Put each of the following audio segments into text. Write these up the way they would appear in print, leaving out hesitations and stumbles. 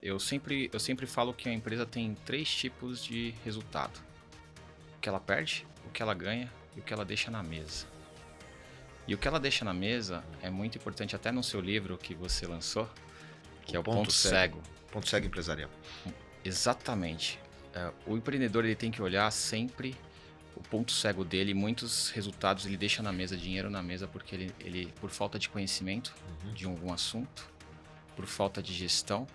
Eu sempre falo que a empresa tem três tipos de resultado: o que ela perde, o que ela ganha e o que ela deixa na mesa. E o que ela deixa na mesa é muito importante, até no seu livro que você lançou, O que é o ponto ponto cego. cego. Ponto cego empresarial. Exatamente. O empreendedor ele tem que olhar sempre o ponto cego dele. Muitos resultados ele deixa na mesa, dinheiro na mesa, porque ele por falta de conhecimento de algum assunto, por falta de gestão,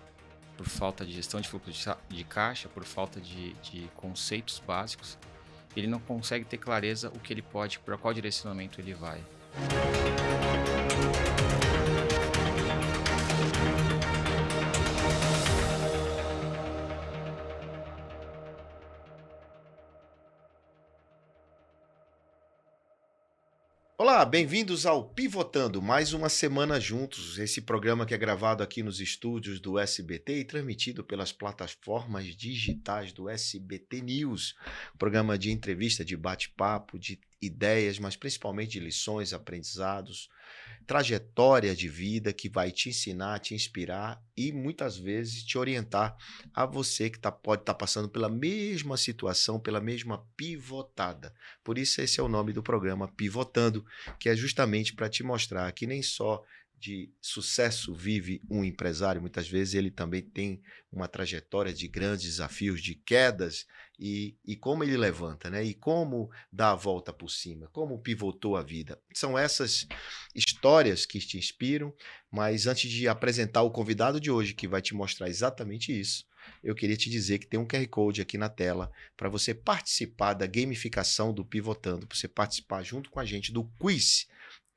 por falta de gestão de fluxo de caixa, por falta de conceitos básicos, ele não consegue ter clareza o que ele pode, para qual direcionamento ele vai. Olá, bem-vindos ao Pivotando, mais uma semana juntos. Esse programa que é gravado aqui nos estúdios do SBT e transmitido pelas plataformas digitais do SBT News. Programa de entrevista, de bate-papo, de ideias, mas principalmente de lições, aprendizados, trajetória de vida que vai te ensinar, te inspirar e muitas vezes te orientar a você que pode estar passando pela mesma situação, pela mesma pivotada. Por isso esse é o nome do programa, Pivotando, que é justamente para te mostrar que nem só de sucesso vive um empresário, muitas vezes ele também tem uma trajetória de grandes desafios, de quedas e como ele levanta, né? E como dá a volta por cima, como pivotou a vida. São essas histórias que te inspiram, mas antes de apresentar o convidado de hoje, que vai te mostrar exatamente isso, eu queria te dizer que tem um QR Code aqui na tela para você participar da gamificação do Pivotando, para você participar junto com a gente do quiz.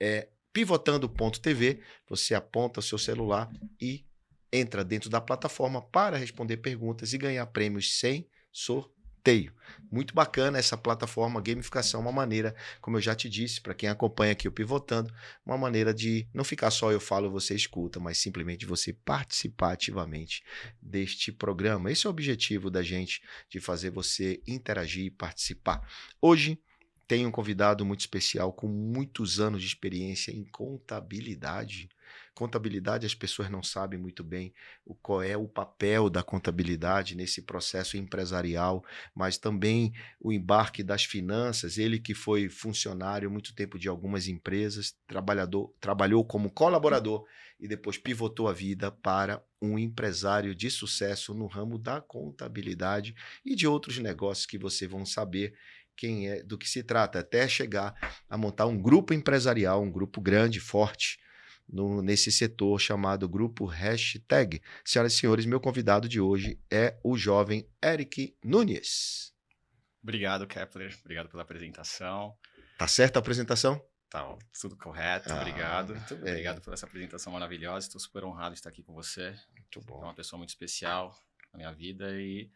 É pivotando.tv, você aponta o seu celular e entra dentro da plataforma para responder perguntas e ganhar prêmios sem sorteio. Muito bacana essa plataforma gamificação, uma maneira, como eu já te disse, para quem acompanha aqui o Pivotando, uma maneira de não ficar só eu falo, você escuta, mas simplesmente você participar ativamente deste programa. Esse é o objetivo da gente, de fazer você interagir e participar. Hoje tem um convidado muito especial com muitos anos de experiência em contabilidade. Contabilidade, as pessoas não sabem muito bem qual é o papel da contabilidade nesse processo empresarial, mas também o embarque das finanças. Ele que foi funcionário muito tempo de algumas empresas, trabalhou como colaborador e depois pivotou a vida para um empresário de sucesso no ramo da contabilidade e de outros negócios que vocês vão saber quem é, do que se trata, até chegar a montar um grupo empresarial, um grupo grande, forte, nesse setor chamado Grupo Hashtag. Senhoras e senhores, meu convidado de hoje é o jovem Eric Nunes. Obrigado, Kepler. Obrigado pela apresentação. Tá certa a apresentação? Tá tudo correto, Ah, obrigado. muito Obrigado bem, por essa apresentação maravilhosa. Estou super honrado de estar aqui com você. muito É bom. uma pessoa muito especial na minha vida e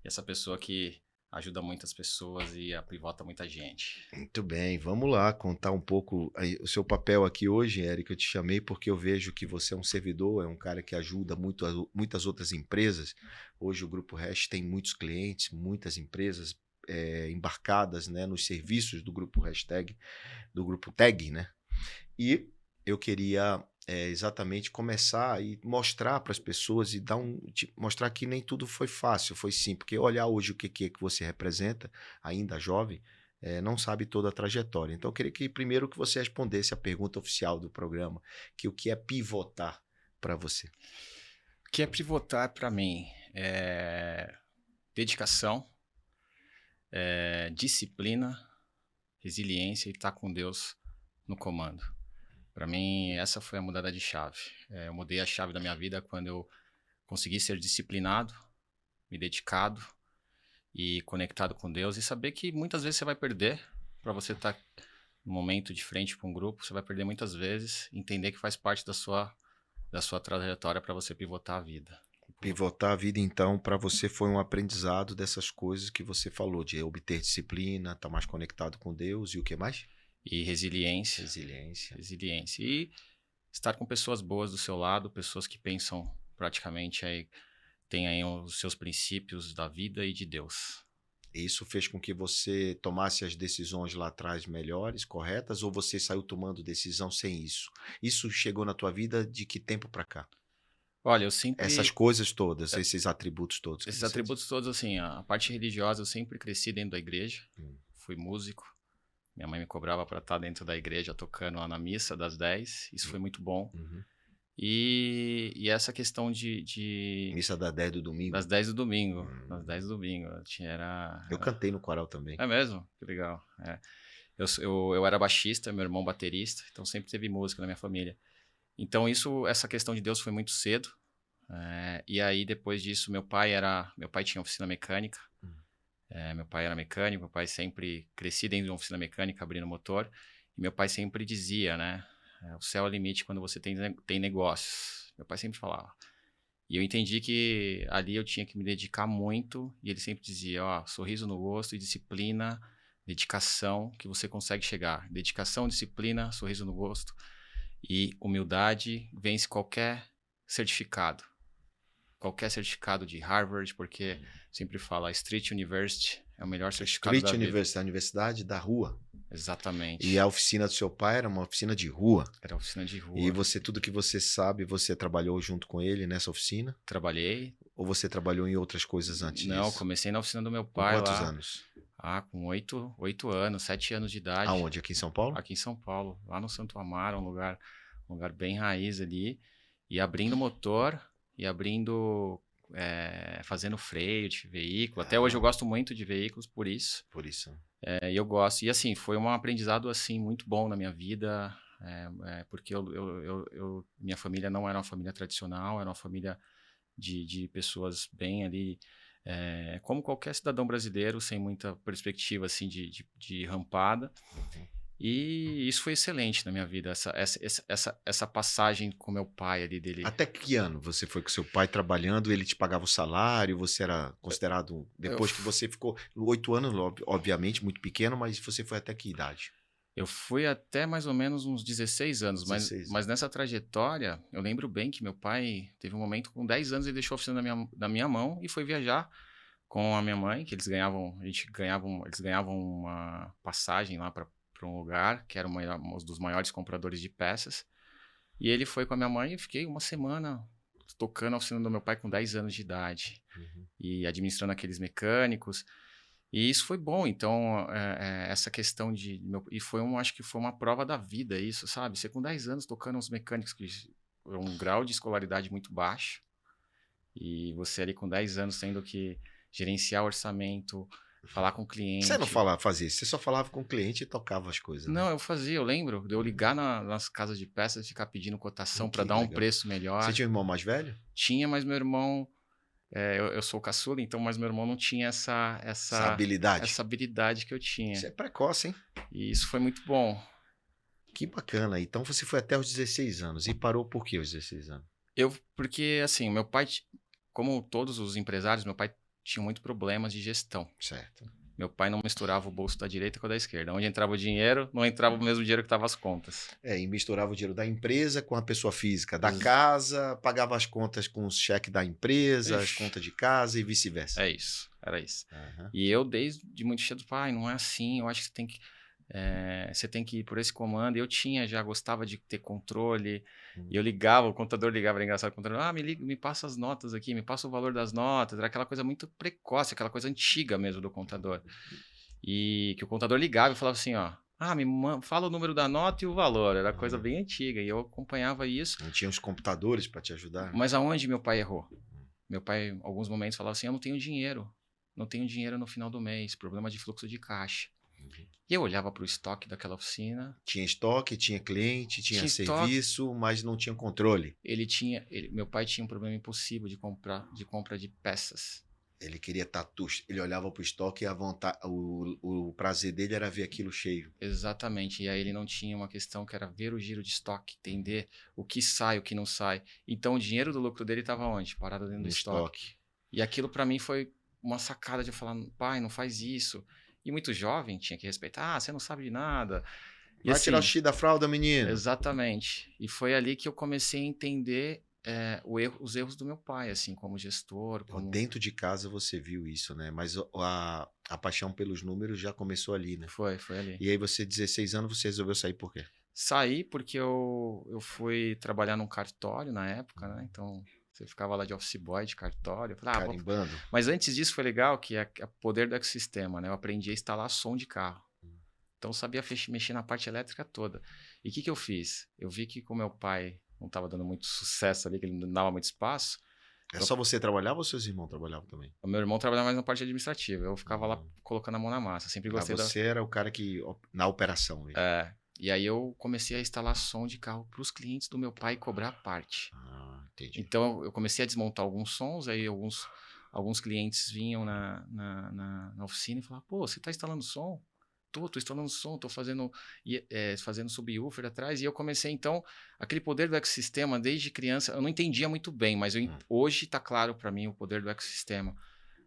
essa pessoa que ajuda muitas pessoas e pivota muita gente. Muito bem, vamos lá contar um pouco o seu papel aqui hoje, Eric. Eu te chamei porque eu vejo que você é um servidor, é um cara que ajuda muitas outras empresas. Hoje o Grupo Hash tem muitos clientes, muitas empresas embarcadas, né, nos serviços do Grupo Hashtag, do Grupo Tag, né? E eu queria exatamente começar e mostrar para as pessoas e mostrar que nem tudo foi fácil, foi sim, porque olhar hoje o que é que você representa, ainda jovem, não sabe toda a trajetória. Então eu queria que primeiro que você respondesse a pergunta oficial do programa, que o que é pivotar para você. O que é pivotar para mim? Dedicação, disciplina, resiliência e estar com Deus no comando. Para mim, essa foi a mudada de chave. Eu mudei a chave da minha vida quando eu consegui ser disciplinado, me dedicado e conectado com Deus e saber que muitas vezes você vai perder para você estar no momento de frente com um grupo, você vai perder muitas vezes, entender que faz parte da sua trajetória para você pivotar a vida. Pivotar a vida, então, para você foi um aprendizado dessas coisas que você falou, de obter disciplina, estar mais conectado com Deus e o que mais? E resiliência, Resiliência. resiliência. E estar com pessoas boas do seu lado, pessoas que pensam praticamente aí, têm aí os seus princípios da vida e de Deus. Isso fez com que você tomasse as decisões lá atrás melhores, corretas, ou você saiu tomando decisão sem isso? Isso chegou na tua vida de que tempo para cá? Olha, eu Essas sempre coisas todas, esses atributos todos que esses você disse. atributos todos, assim, a parte religiosa eu sempre cresci dentro da igreja, Hum, fui músico, minha mãe me cobrava para estar dentro da igreja tocando lá na missa das 10, isso foi hum, muito bom. uhum. E essa questão Missa da 10 do domingo. das 10 do domingo, das Hum. 10 do domingo, tinha Eu cantei no coral também. é mesmo? Que legal, é. Eu era baixista, meu irmão baterista, então sempre teve música na minha família. Então essa questão de Deus foi muito cedo, e aí depois disso meu pai tinha oficina mecânica, Hum. meu pai era mecânico, meu pai sempre cresci dentro de uma oficina mecânica abrindo motor, e meu pai sempre dizia, né, o céu é o limite quando você tem negócios. Meu pai sempre falava. E eu entendi que ali eu tinha que me dedicar muito, e ele sempre dizia, ó, sorriso no rosto e disciplina, dedicação que você consegue chegar. Dedicação, disciplina, sorriso no rosto e humildade vence certificado. Qualquer certificado de Harvard, porque sempre fala Street University é o melhor certificado Street da vida. University, a universidade da rua. E Exatamente. a oficina do seu pai era uma oficina de rua. Era oficina de E rua. você, tudo que você sabe, você trabalhou junto com ele nessa oficina? Trabalhei. Ou você trabalhou em outras coisas antes Não, disso? comecei na oficina do meu Com pai quantos lá. anos? Com 8 anos, 7 anos de idade. Aonde? Aqui em São Paulo? Aqui em São Paulo, lá no Santo Amaro, um lugar bem raiz ali, e abrindo motor, e abrindo, fazendo freio de veículo. Até hoje eu Ah, gosto muito de veículos por isso, por isso. e eu gosto. E assim, foi um aprendizado assim muito bom na minha vida, porque minha família não era uma família tradicional, era uma família de pessoas bem ali, como qualquer cidadão brasileiro, sem muita perspectiva assim de rampada. Uhum. E isso foi excelente na minha vida, essa passagem com meu pai ali dele. Até que ano você foi com seu pai trabalhando, ele te pagava o salário, você era considerado, Eu, depois que você ficou 8 anos, obviamente, muito pequeno, mas você foi até que idade? eu fui até mais ou menos uns 16 anos, 16 mas anos. nessa trajetória, eu lembro bem que meu pai teve um momento com 10 anos, ele deixou a oficina da minha mão e foi viajar com a minha mãe, que eles ganhavam uma passagem lá para um lugar que era um dos maiores compradores de peças. E ele foi com a minha mãe e fiquei uma semana tocando a oficina do meu pai com 10 anos de idade Uhum. e administrando aqueles mecânicos. E isso foi bom. Então, essa questão e acho que foi uma prova da vida isso, sabe? Você com 10 anos tocando os mecânicos, que é um grau de escolaridade muito baixo, e você ali com 10 anos tendo que gerenciar orçamento, falar com o Você não cliente. fazia isso, você só falava com o cliente e tocava as coisas, né? Não, eu lembro de eu ligar nas casas de peças e ficar pedindo cotação para Que dar um legal. preço Você melhor. tinha um irmão mais velho? Tinha, mas meu irmão, eu sou caçula, então, mas meu irmão não tinha Essa habilidade? essa habilidade que eu Isso tinha. é precoce, hein? E isso foi muito bom. Que bacana. Então você foi até os 16 anos. E parou por que os 16 anos? Porque assim, meu pai, como todos os empresários, meu pai tinha muito problemas de gestão. Certo. Meu pai não misturava o bolso da direita com o da esquerda. Onde entrava o dinheiro, não entrava o mesmo dinheiro que estava as contas. E misturava o dinheiro da empresa com a pessoa física, da Ex- casa, pagava as contas com o cheque da empresa, as Ixi, contas de casa e vice-versa. é isso, era isso. Aham. E eu, desde muito cedo, pai, não é assim, eu acho que você tem que ir por esse comando. Eu já gostava de ter controle, Hum. e eu ligava, o contador ligava, era engraçado, o contador, me passa as notas aqui, me passa o valor das notas, era aquela coisa muito precoce, aquela coisa antiga mesmo do contador. E que o contador ligava e falava assim, ó, fala o número da nota e o valor, era coisa Hum. bem antiga, e eu acompanhava isso. Não tinha os computadores para te ajudar? Mas aonde meu pai errou? Meu pai, em alguns momentos, falava assim, eu não tenho dinheiro no final do mês, problema de fluxo de caixa. Uhum. E eu olhava para o estoque daquela oficina. Tinha estoque, tinha cliente, tinha Tinha estoque. serviço, mas não tinha controle. Meu pai tinha um problema impossível de compra de peças. Ele queria tatu, ele olhava pro estoque e a vontade, o prazer dele era ver aquilo cheio. Exatamente. E aí ele não tinha uma questão que era ver o giro de estoque, entender o que sai, o que não sai. Então o dinheiro do lucro dele estava onde? Parado dentro do No estoque. E aquilo para mim foi uma sacada de falar, pai, não faz isso. E muito jovem tinha que respeitar, você não sabe de nada. E Vai tirar o assim, xixi da fralda, menino. exatamente. E foi ali que eu comecei a entender os erros do meu pai, assim, como gestor, como... Dentro de casa você viu isso, né? Mas a paixão pelos números já começou ali, né? Foi ali. E aí você, 16 anos, você resolveu sair por quê? Saí porque eu fui trabalhar num cartório na época, né? Então, Você ficava lá de office boy, de cartório. Eu falei, Carimbando. Mas antes disso foi legal que é o poder do ecossistema, né? Eu aprendi a instalar som de carro. Então eu sabia mexer na parte elétrica toda. E o que eu fiz? Eu vi que com meu pai não estava dando muito sucesso ali, que ele não dava muito espaço. É só você trabalhava ou seus irmãos trabalhavam também? O meu irmão trabalhava mais na parte administrativa. Eu ficava lá Hum. colocando a mão na massa. Sempre Mas gostei você era o cara que, na operação mesmo. E aí eu comecei a instalar som de carro para os clientes do meu pai e cobrar a parte. Entendi. Então eu comecei a desmontar alguns sons, aí alguns clientes vinham na oficina e falavam, pô, você está instalando som? Tô instalando som, tô fazendo subwoofer atrás. E eu comecei, então, aquele poder do ecossistema desde criança, eu não entendia muito bem, mas hoje está claro para mim o poder do ecossistema.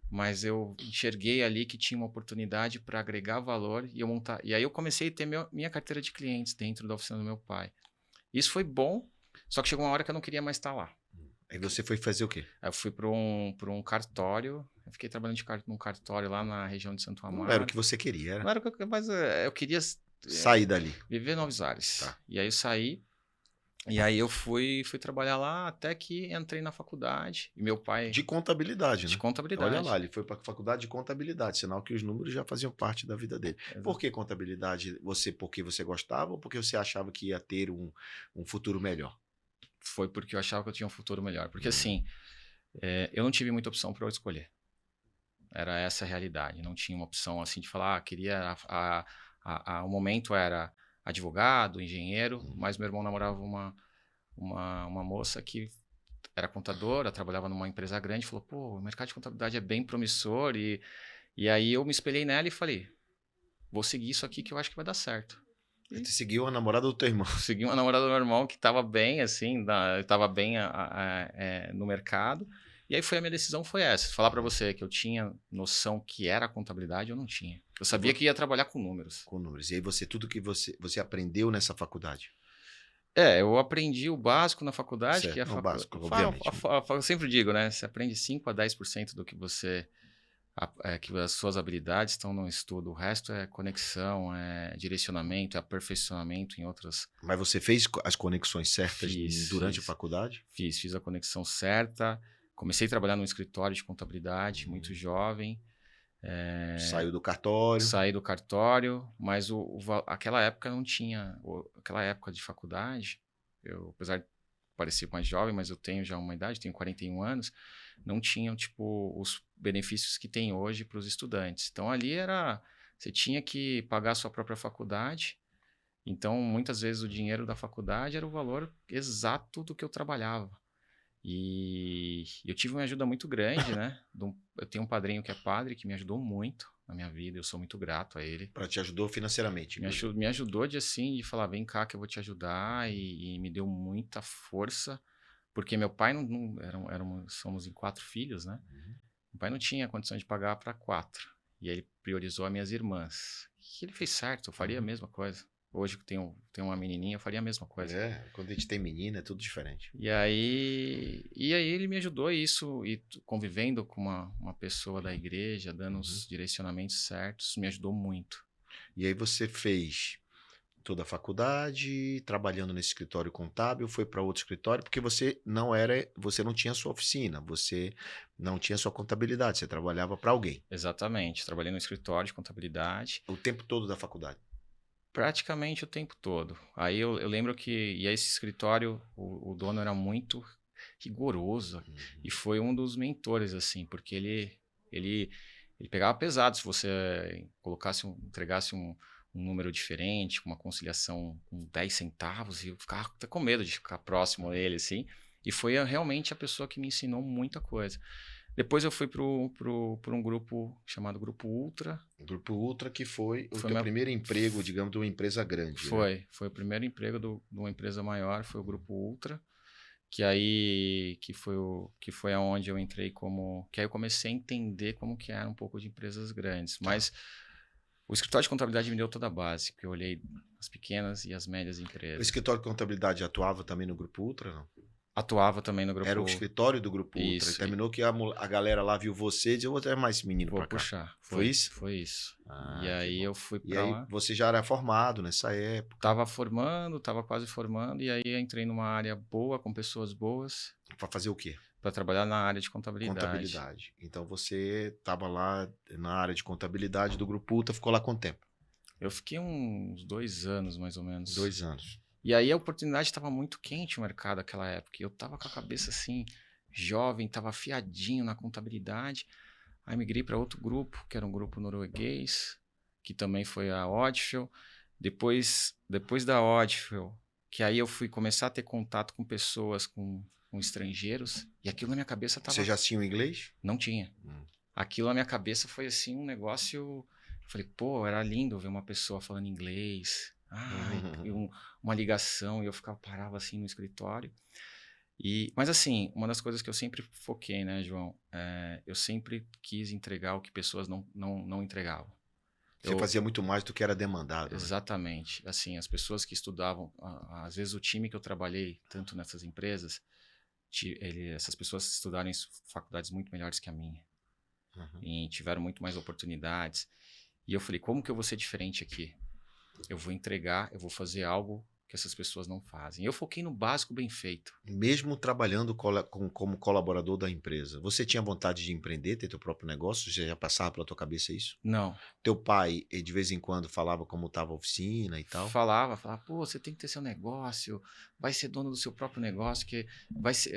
Mas eu enxerguei ali que tinha uma oportunidade para agregar valor e eu montar. E aí eu comecei a ter minha carteira de clientes dentro da oficina do meu pai. Isso foi bom, só que chegou uma hora que eu não queria mais estar lá. Aí você foi fazer o quê? Aí eu fui para um cartório, eu fiquei trabalhando num cartório lá na região de Santo Amaro. Não era o que você queria, era? Não era o que mas eu queria sair dali. Viver novos ares. Tá. E aí eu saí, e aí eu fui trabalhar lá até que entrei na faculdade. E meu pai... De contabilidade, né? De contabilidade. Olha lá, ele foi para a faculdade de contabilidade, sinal que os números já faziam parte da vida dele. Exato. Por que contabilidade? Porque você gostava ou porque você achava que ia ter um futuro melhor? Foi porque eu achava que eu tinha um futuro melhor. Porque assim, eu não tive muita opção para eu escolher. Era essa a realidade. Não tinha uma opção assim de falar, queria... o momento era advogado, engenheiro, mas meu irmão namorava uma moça que era contadora, trabalhava numa empresa grande, falou, pô, o mercado de contabilidade é bem promissor, e aí eu me espelhei nela e falei, vou seguir isso aqui que eu acho que vai dar certo. Você seguiu a namorada do teu irmão. Segui uma namorada do meu irmão que estava bem, assim, estava bem no mercado, e aí a minha decisão foi essa, falar para você que eu tinha noção que era a contabilidade, eu não tinha. Eu sabia que ia trabalhar com números. Com números. E aí tudo que você aprendeu nessa faculdade? Eu aprendi o básico na faculdade, certo. que é o básico, obviamente. Eu sempre digo, né? Você aprende 5 a 10% do que você... que as suas habilidades estão no estudo. O resto é conexão, é direcionamento, é aperfeiçoamento em outras... Mas você fez as conexões certas durante a faculdade? Fiz a conexão certa. Comecei a trabalhar num escritório de contabilidade, muito jovem. Saiu do cartório. Saí do cartório, mas aquela época não tinha... Aquela época de faculdade, apesar de parecer mais jovem, mas eu tenho já uma idade, tenho 41 anos, não tinham, tipo, os benefícios que tem hoje para os estudantes. Então, ali você tinha que pagar a sua própria faculdade, então, muitas vezes, o dinheiro da faculdade era o valor exato do que eu trabalhava. E eu tive uma ajuda muito grande, né? Eu tenho um padrinho que é padre, que me ajudou muito na minha vida, eu sou muito grato a ele. Te ajudou financeiramente? Me ajudou de falar, vem cá que eu vou te ajudar, e me deu muita força, porque meu pai somos em 4 filhos, né? Meu pai não tinha condição de pagar para 4, e aí ele priorizou as minhas irmãs. E ele fez certo, eu faria a mesma coisa. Hoje que tenho uma menininha, eu faria a mesma coisa. Quando a gente tem menina é tudo diferente. E aí ele me ajudou isso, e convivendo com uma pessoa da igreja, dando os direcionamentos certos, me ajudou muito. E aí você fez toda a faculdade, trabalhando nesse escritório contábil, foi para outro escritório, porque você não tinha sua oficina, você não tinha sua contabilidade, você trabalhava para alguém. Exatamente, trabalhei no escritório de contabilidade. O tempo todo da faculdade? Praticamente o tempo todo. Aí eu lembro que esse escritório, o dono era muito rigoroso, e foi um dos mentores, assim, porque ele pegava pesado se você entregasse um número diferente, com uma conciliação com 10 centavos, e eu ficava até com medo de ficar próximo a ele, assim. E foi realmente a pessoa que me ensinou muita coisa. Depois eu fui para um grupo chamado Grupo Ultra. O Grupo Ultra, que foi o teu primeiro emprego, digamos, de uma empresa grande. Foi o primeiro emprego de uma empresa maior, foi o Grupo Ultra, que foi aonde eu entrei que aí eu comecei a entender como que era um pouco de empresas grandes. Mas o escritório de contabilidade me deu toda a base, porque eu olhei as pequenas e as médias empresas. O escritório de contabilidade atuava também no Grupo Ultra, não? Atuava também no Grupo Ultra. Era o escritório do Grupo Ultra. Isso. E terminou que a galera lá viu você e disse, eu vou ter mais esse menino pra cá. Vou puxar. Foi isso? Foi isso. E aí eu fui pra lá. E aí você já era formado nessa época? Tava quase formando, e aí eu entrei numa área boa, com pessoas boas. Pra fazer o quê? para trabalhar na área de contabilidade. Contabilidade. Então você estava lá na área de contabilidade do Grupo Ultra, ficou lá quanto tempo? Eu fiquei uns 2 anos, mais ou menos. 2 anos. E aí a oportunidade estava muito quente o mercado naquela época. E eu estava com a cabeça assim, jovem, estava afiadinho na contabilidade. Aí migrei para outro grupo, que era um grupo norueguês, que também foi a Odfjell. Depois da Odfjell, que aí eu fui começar a ter contato com pessoas, com estrangeiros, e aquilo na minha cabeça Você estava... já tinha o inglês? Não tinha. Aquilo na minha cabeça foi assim um negócio. Eu falei, pô, era lindo ver uma pessoa falando inglês. Uma ligação. E eu parava assim no escritório. Mas assim, uma das coisas que eu sempre foquei, né, João? Eu sempre quis entregar o que pessoas não entregavam. Você fazia muito mais do que era demandado, né? Exatamente. Assim, as pessoas que estudavam, às vezes o time que eu trabalhei, tanto nessas empresas, essas pessoas estudaram em faculdades muito melhores que a minha. E tiveram muito mais oportunidades. E eu falei, como que eu vou ser diferente aqui? Eu vou entregar, eu vou fazer algo que essas pessoas não fazem. Eu foquei no básico bem feito. Mesmo trabalhando como colaborador da empresa, você tinha vontade de empreender, ter teu próprio negócio? Já passava pela tua cabeça isso? Não. Teu pai, de vez em quando, falava como estava a oficina e tal? Falava, pô, você tem que ter seu negócio, vai ser dono do seu próprio negócio, que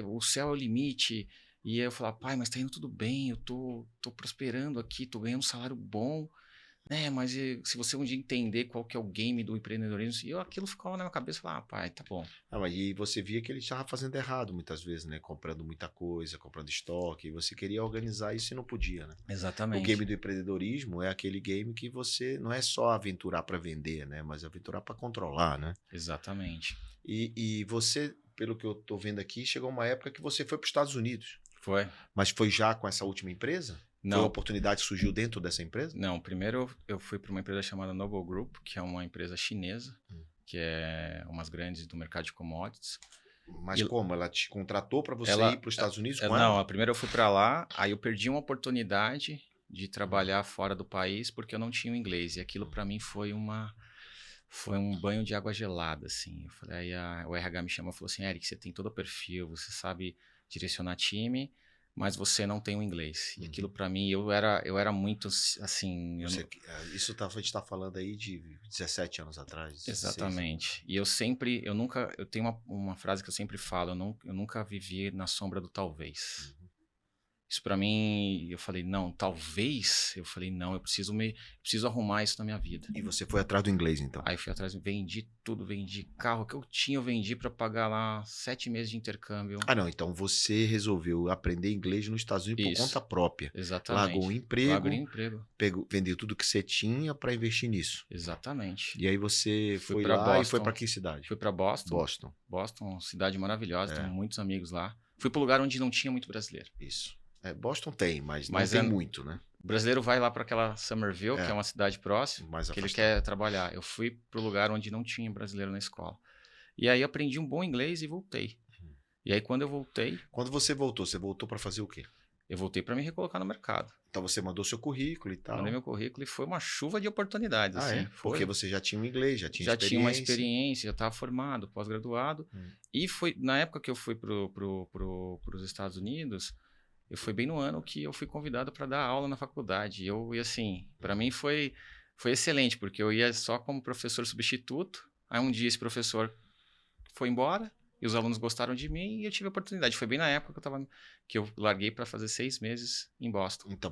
o céu é o limite. E eu falava, pai, mas tá indo tudo bem, eu tô prosperando aqui, tô ganhando um salário bom, né? Mas se você um dia entender qual que é o game do empreendedorismo, e aquilo ficava na minha cabeça, eu falava, pai, tá bom. Mas e você via que ele estava fazendo errado muitas vezes, né? Comprando muita coisa, comprando estoque, e você queria organizar isso e não podia, né? Exatamente. O game do empreendedorismo é aquele game que você não é só aventurar para vender, né? Mas aventurar para controlar, né? Exatamente. E você, pelo que eu tô vendo aqui, chegou uma época que você foi para os Estados Unidos. Foi. Mas foi já com essa última empresa? Não. Foi a oportunidade que surgiu dentro dessa empresa? Não, primeiro eu fui para uma empresa chamada Noble Group, que é uma empresa chinesa, que é umas grandes do mercado de commodities. Mas como? Ela te contratou para você ir para os Estados Unidos com Não, ela? primeiro eu fui para lá, aí eu perdi uma oportunidade de trabalhar fora do país porque eu não tinha o inglês. E aquilo para mim foi um banho de água gelada, assim. Eu falei, aí o RH me chamou e falou assim, Eric, você tem todo o perfil, você sabe direcionar time, mas você não tem o inglês. E aquilo para mim, eu era muito assim... Isso a gente está falando aí de 17 anos atrás. 16. Exatamente. E eu tenho uma frase que eu sempre falo, eu nunca vivi na sombra do talvez. Isso para mim, eu falei, não, talvez, eu falei, não, eu preciso arrumar isso na minha vida. E você foi atrás do inglês, então? Aí fui atrás, vendi tudo, vendi carro que eu tinha, eu vendi para pagar lá 7 meses de intercâmbio. Não, então você resolveu aprender inglês nos Estados Unidos por conta própria. Exatamente. Largou o emprego, vendeu tudo que você tinha para investir nisso. Exatamente. E aí você foi pra lá Boston. E foi para que cidade? Fui para Boston. Boston, cidade maravilhosa, tenho muitos amigos lá. Fui para um lugar onde não tinha muito brasileiro. Isso. Boston tem, mas não tem muito, né? O brasileiro vai lá para aquela Somerville, que é uma cidade próxima, que ele quer trabalhar. Eu fui para o lugar onde não tinha brasileiro na escola. E aí aprendi um bom inglês e voltei. E aí quando eu voltei... Quando você voltou para fazer o quê? Eu voltei para me recolocar no mercado. Então você mandou seu currículo e tal? Mandei meu currículo e foi uma chuva de oportunidades. Assim. Porque você já tinha um inglês, já tinha experiência. Já tinha uma experiência, já estava formado, pós-graduado. E foi na época que eu fui para os Estados Unidos... Eu fui bem no ano que eu fui convidado para dar aula na faculdade. E assim, para mim foi excelente, porque eu ia só como professor substituto. Aí um dia esse professor foi embora e os alunos gostaram de mim e eu tive a oportunidade. Foi bem na época que eu larguei para fazer 6 meses em Boston. Então,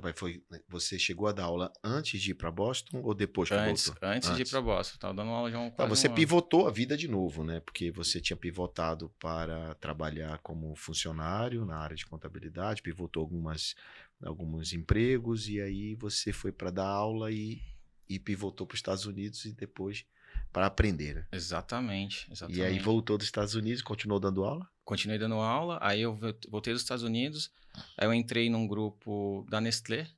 você chegou a dar aula antes de ir para Boston ou depois que voltou? Antes de ir para Boston. Estava dando aula já Você pivotou a vida de novo, né? Porque você tinha pivotado para trabalhar como funcionário na área de contabilidade, pivotou alguns empregos e aí você foi para dar aula e pivotou para os Estados Unidos e depois para aprender, né? Exatamente. E aí voltou dos Estados Unidos e continuou dando aula? Continuei dando aula, aí eu voltei dos Estados Unidos, aí eu entrei num grupo da Nestlé,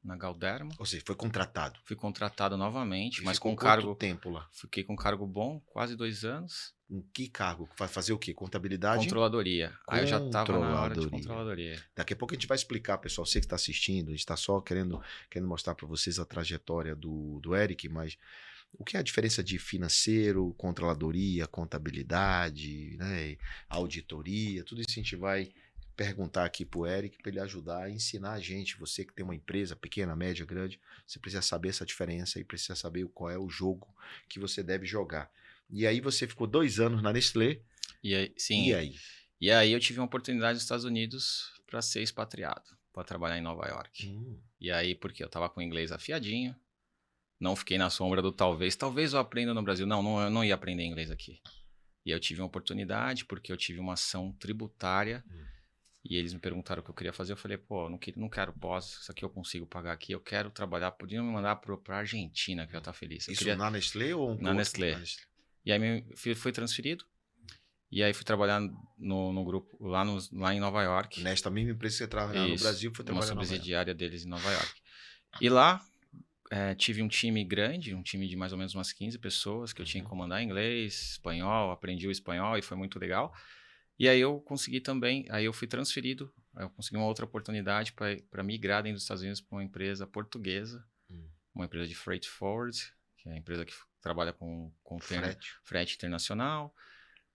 na Galderma. Ou seja, foi contratado? Fui contratado novamente, mas com quanto tempo lá? Fiquei com cargo bom, quase 2 anos. Em que cargo? Vai fazer o quê? Contabilidade? Controladoria. Aí eu já estava na hora de controladoria. Daqui a pouco a gente vai explicar, pessoal. Você que está assistindo, a gente está só querendo mostrar para vocês a trajetória do Eric, mas o que é a diferença de financeiro, controladoria, contabilidade, né, auditoria, tudo isso a gente vai perguntar aqui pro Eric para ele ajudar a ensinar a gente. Você que tem uma empresa pequena, média, grande, você precisa saber essa diferença e precisa saber qual é o jogo que você deve jogar. E aí você ficou 2 anos na Nestlé. E aí, E sim, aí? e aí eu tive uma oportunidade nos Estados Unidos para ser expatriado, para trabalhar em Nova York. Hum, E aí, porque eu tava com o inglês afiadinho, não fiquei na sombra do talvez eu aprenda no Brasil. Não, eu não ia aprender inglês aqui. E eu tive uma oportunidade, porque eu tive uma ação tributária, e eles me perguntaram o que eu queria fazer. Eu falei, pô, não quero pós, isso aqui eu consigo pagar aqui, eu quero trabalhar, podiam me mandar pra Argentina, que eu ia estar feliz. Eu isso queria na Nestlé ou na outro? Nestlé. Na Nestlé. E aí fui transferido, e aí fui trabalhar no grupo lá em Nova York. Nesta mesma empresa que você trabalhava no Isso, Brasil, foi uma trabalhar em Nova York. subsidiária deles em Nova York. E lá tive um time grande, um time de mais ou menos umas 15 pessoas, que eu tinha que comandar inglês, espanhol, aprendi o espanhol e foi muito legal. E aí eu consegui também, aí eu fui transferido, aí eu consegui uma outra oportunidade para migrar dentro dos Estados Unidos para uma empresa portuguesa, uma empresa de freight forward, que é a empresa que trabalha com frete internacional.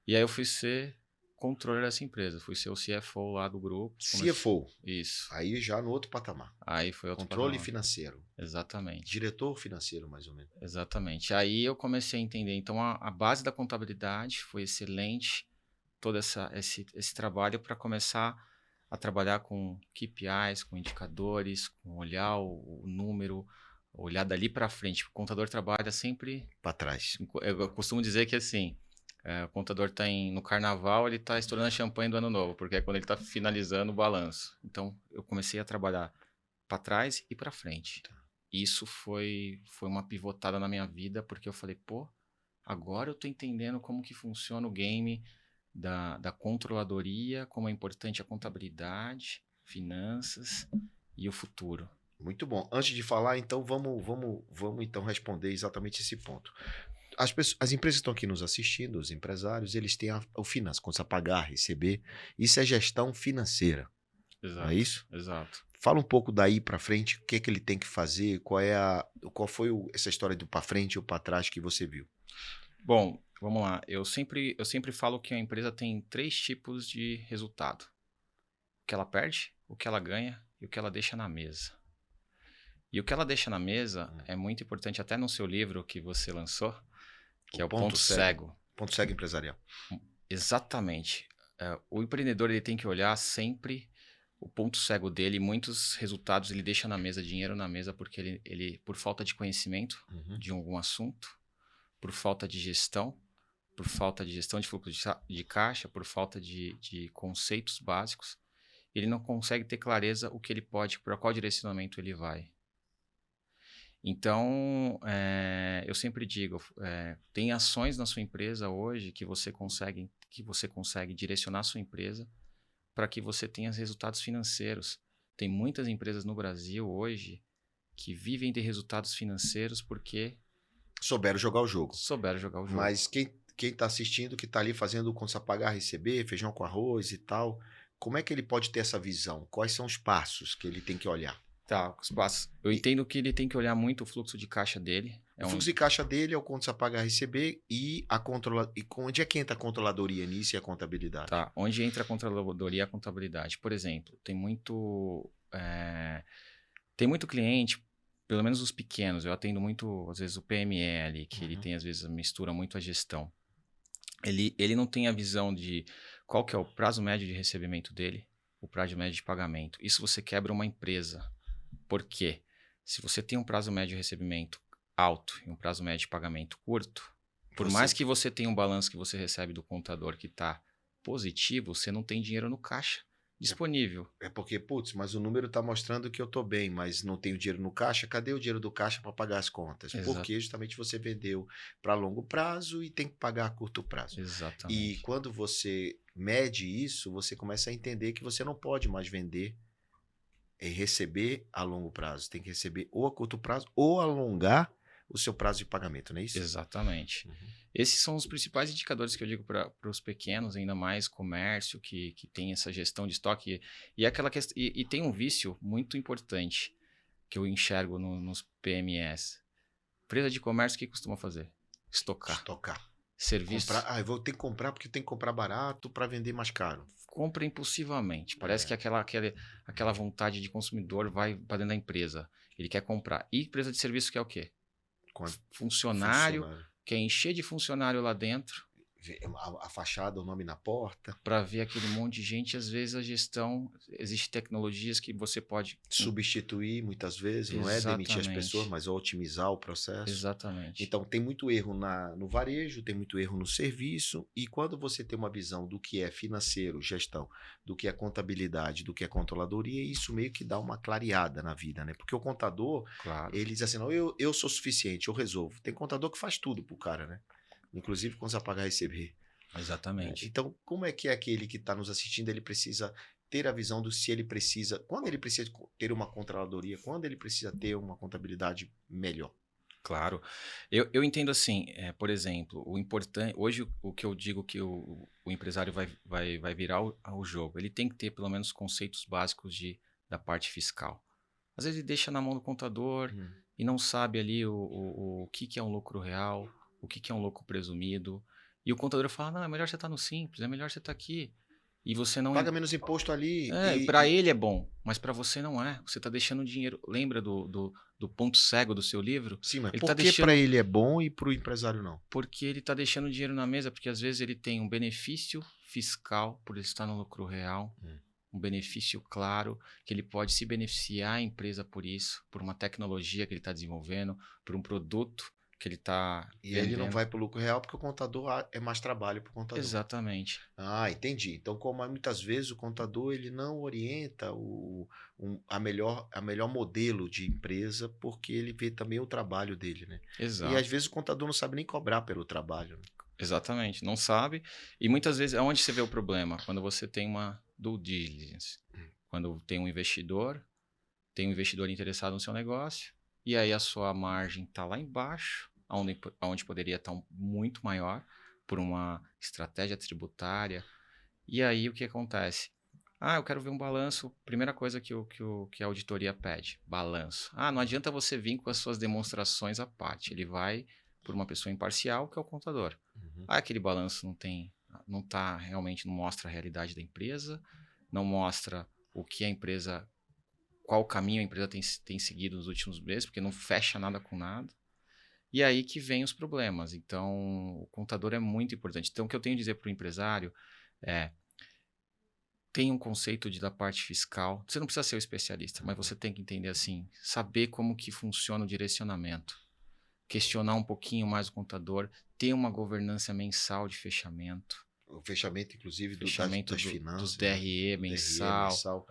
E aí eu fui ser controller dessa empresa, fui ser o CFO lá do grupo. CFO. Isso. Aí já no outro patamar. Aí foi outro Controle patamar. financeiro. Exatamente. Diretor financeiro, mais ou menos. Exatamente. Aí eu comecei a entender. Então, a base da contabilidade foi excelente, todo esse trabalho para começar a trabalhar com KPIs, com indicadores, com olhar o número, olhar dali para frente. O contador trabalha sempre... Para trás. Eu costumo dizer que assim, o contador está no carnaval, ele está estourando a champanhe do ano novo, porque é quando ele está finalizando o balanço. Então, eu comecei a trabalhar para trás e para frente. Isso foi uma pivotada na minha vida, porque eu falei, pô, agora eu tô entendendo como que funciona o game da controladoria, como é importante a contabilidade, finanças e o futuro. Muito bom. Antes de falar, então, vamos então responder exatamente esse ponto. As empresas que estão aqui nos assistindo, os empresários, eles têm o finanças, contas a pagar, receber. Isso é gestão financeira, não é Exato, isso? exato. Fala um pouco daí para frente, o que é que ele tem que fazer, qual foi essa história do para frente ou para trás que você viu? Bom, vamos lá. Eu sempre falo que a empresa tem 3 tipos de resultado: o que ela perde, o que ela ganha e o que ela deixa na mesa. E o que ela deixa na mesa é muito importante, até no seu livro que você lançou, que é o Ponto Cego. Ponto cego empresarial. Exatamente. O empreendedor ele tem que olhar sempre o ponto cego dele. Muitos resultados ele deixa na mesa, dinheiro na mesa, porque ele por falta de conhecimento de algum assunto, por falta de gestão, por falta de gestão de fluxo de caixa, por falta de conceitos básicos, ele não consegue ter clareza o que ele pode, para qual direcionamento ele vai. Então, eu sempre digo, tem ações na sua empresa hoje que você consegue direcionar a sua empresa para que você tenha resultados financeiros. Tem muitas empresas no Brasil hoje que vivem de resultados financeiros porque Souberam jogar o jogo. souberam jogar o jogo. Mas quem está assistindo, que está ali fazendo contas a pagar, receber, feijão com arroz e tal, como é que ele pode ter essa visão? Quais são os passos que ele tem que olhar? Tá, os passos. Eu entendo que ele tem que olhar muito o fluxo de caixa dele. O fluxo de caixa dele é o contas a pagar, receber e onde é que entra a controladoria nisso e a contabilidade? Tá, onde entra a controladoria e a contabilidade? Por exemplo, tem muito cliente, pelo menos os pequenos, eu atendo muito, às vezes, o PME ali, que ele tem, às vezes, mistura muito a gestão. Ele não tem a visão de qual que é o prazo médio de recebimento dele, o prazo médio de pagamento. Isso você quebra uma empresa. Por quê? Se você tem um prazo médio de recebimento alto e um prazo médio de pagamento curto, por mais que você tenha um balanço que você recebe do contador que está positivo, você não tem dinheiro no caixa disponível. É porque, putz, mas o número está mostrando que eu estou bem, mas não tenho dinheiro no caixa. Cadê o dinheiro do caixa para pagar as contas? Exato. Porque justamente você vendeu para longo prazo e tem que pagar a curto prazo. Exatamente. E quando você mede isso, você começa a entender que você não pode mais vender e receber a longo prazo. Tem que receber ou a curto prazo ou alongar o seu prazo de pagamento, não é isso? Exatamente. Esses são os principais indicadores que eu digo para os pequenos, ainda mais comércio, que tem essa gestão de estoque. E tem um vício muito importante que eu enxergo nos PMEs. Empresa de comércio, o que costuma fazer? Estocar. Serviço, Eu vou ter que comprar porque tem que comprar barato para vender mais caro. compra impulsivamente. Parece que É, aquela vontade de consumidor vai para dentro da empresa. Ele quer comprar. E empresa de serviço quer o quê? quando Funcionário, funciona. quer encher de funcionário lá dentro A fachada, o nome na porta, para ver aquele monte de gente. Às vezes a gestão, existe tecnologias que você pode. substituir muitas vezes, não é demitir as pessoas, Exatamente, mas otimizar o processo. exatamente. Então, tem muito erro no varejo, tem muito erro no serviço, e quando você tem uma visão do que é financeiro, gestão, do que é contabilidade, do que é controladoria, isso meio que dá uma clareada na vida, né? Porque o contador, Claro, ele diz assim, não, eu sou suficiente, eu resolvo. Tem contador que faz tudo pro cara, né? Inclusive quando você pagar e receber. Né? exatamente. Então, como é que aquele que está nos assistindo, ele precisa ter a visão do se ele precisa, quando ele precisa ter uma controladoria, quando ele precisa ter uma contabilidade melhor. Claro. Eu entendo assim, por exemplo, o importante. Hoje, o que eu digo que o empresário vai virar ao jogo, ele tem que ter pelo menos conceitos básicos da parte fiscal. Às vezes ele deixa na mão do contador Hum. e não sabe ali o que é um lucro real, o que é um lucro presumido. E o contador fala: não, é melhor você estar no simples, é melhor você estar aqui. E você não. Paga menos imposto ali Para ele é bom, mas para você não é. Você está deixando dinheiro. Lembra do ponto cego do seu livro? sim, mas Ele está por que para deixando. ele é bom e para o empresário não? Porque ele está deixando dinheiro na mesa, porque às vezes ele tem um benefício fiscal por ele estar no lucro real, Hum. um benefício claro, que ele pode se beneficiar a empresa por isso, por uma tecnologia que ele está desenvolvendo, por um produto que ele está E aí ele não vendendo. vai para o lucro real porque o contador é mais trabalho para o contador. Exatamente. Ah, entendi. Então, como muitas vezes o contador ele não orienta a melhor modelo de empresa, porque ele vê também o trabalho dele, né? E às Exato. vezes o contador não sabe nem cobrar pelo trabalho, né? Exatamente. Não sabe. E muitas vezes, aonde você vê o problema? Quando você tem uma due diligence. Quando tem um investidor interessado no seu negócio, e aí a sua margem está lá embaixo, onde poderia estar muito maior, por uma estratégia tributária. E aí o que acontece? Ah, eu quero ver um balanço. Primeira coisa que a auditoria pede: balanço. Ah, não adianta você vir com as suas demonstrações à parte. Ele vai por uma pessoa imparcial, que é o contador. Uhum. Ah, aquele balanço não tá realmente, não mostra a realidade da empresa, não mostra o que a empresa, qual caminho a empresa tem seguido nos últimos meses, porque não fecha nada com nada. E aí que vem os problemas. Então, o contador é muito importante. Então, o que eu tenho a dizer para o empresário é: tem um conceito da parte fiscal. Você não precisa ser o especialista, mas você tem que entender assim, saber como que funciona o direcionamento, questionar um pouquinho mais o contador, ter uma governança mensal de fechamento, O fechamento, inclusive, fechamento das dos finanças, né? DRE O DRE mensal. mensal.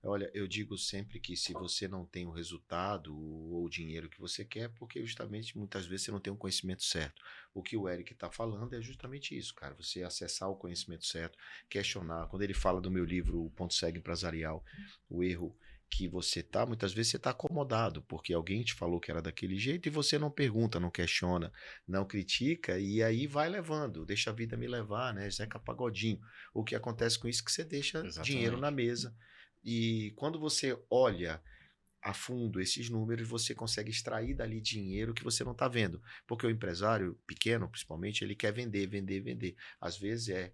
Olha, eu digo sempre que se você não tem o resultado ou o dinheiro que você quer, porque justamente muitas vezes você não tem o conhecimento certo. O que o Eric está falando é justamente isso, cara. Você acessar o conhecimento certo, questionar. Quando ele fala do meu livro, O Ponto Cego Empresarial, o erro que você tá, muitas vezes você está acomodado, porque alguém te falou que era daquele jeito e você não pergunta, não questiona, não critica, e aí vai levando, deixa a vida me levar, né? Zeca Pagodinho. O que acontece com isso é que você deixa dinheiro na Exatamente. mesa. E quando você olha a fundo esses números, você consegue extrair dali dinheiro que você não está vendo. Porque o empresário pequeno, principalmente, ele quer vender, vender, vender. Às vezes é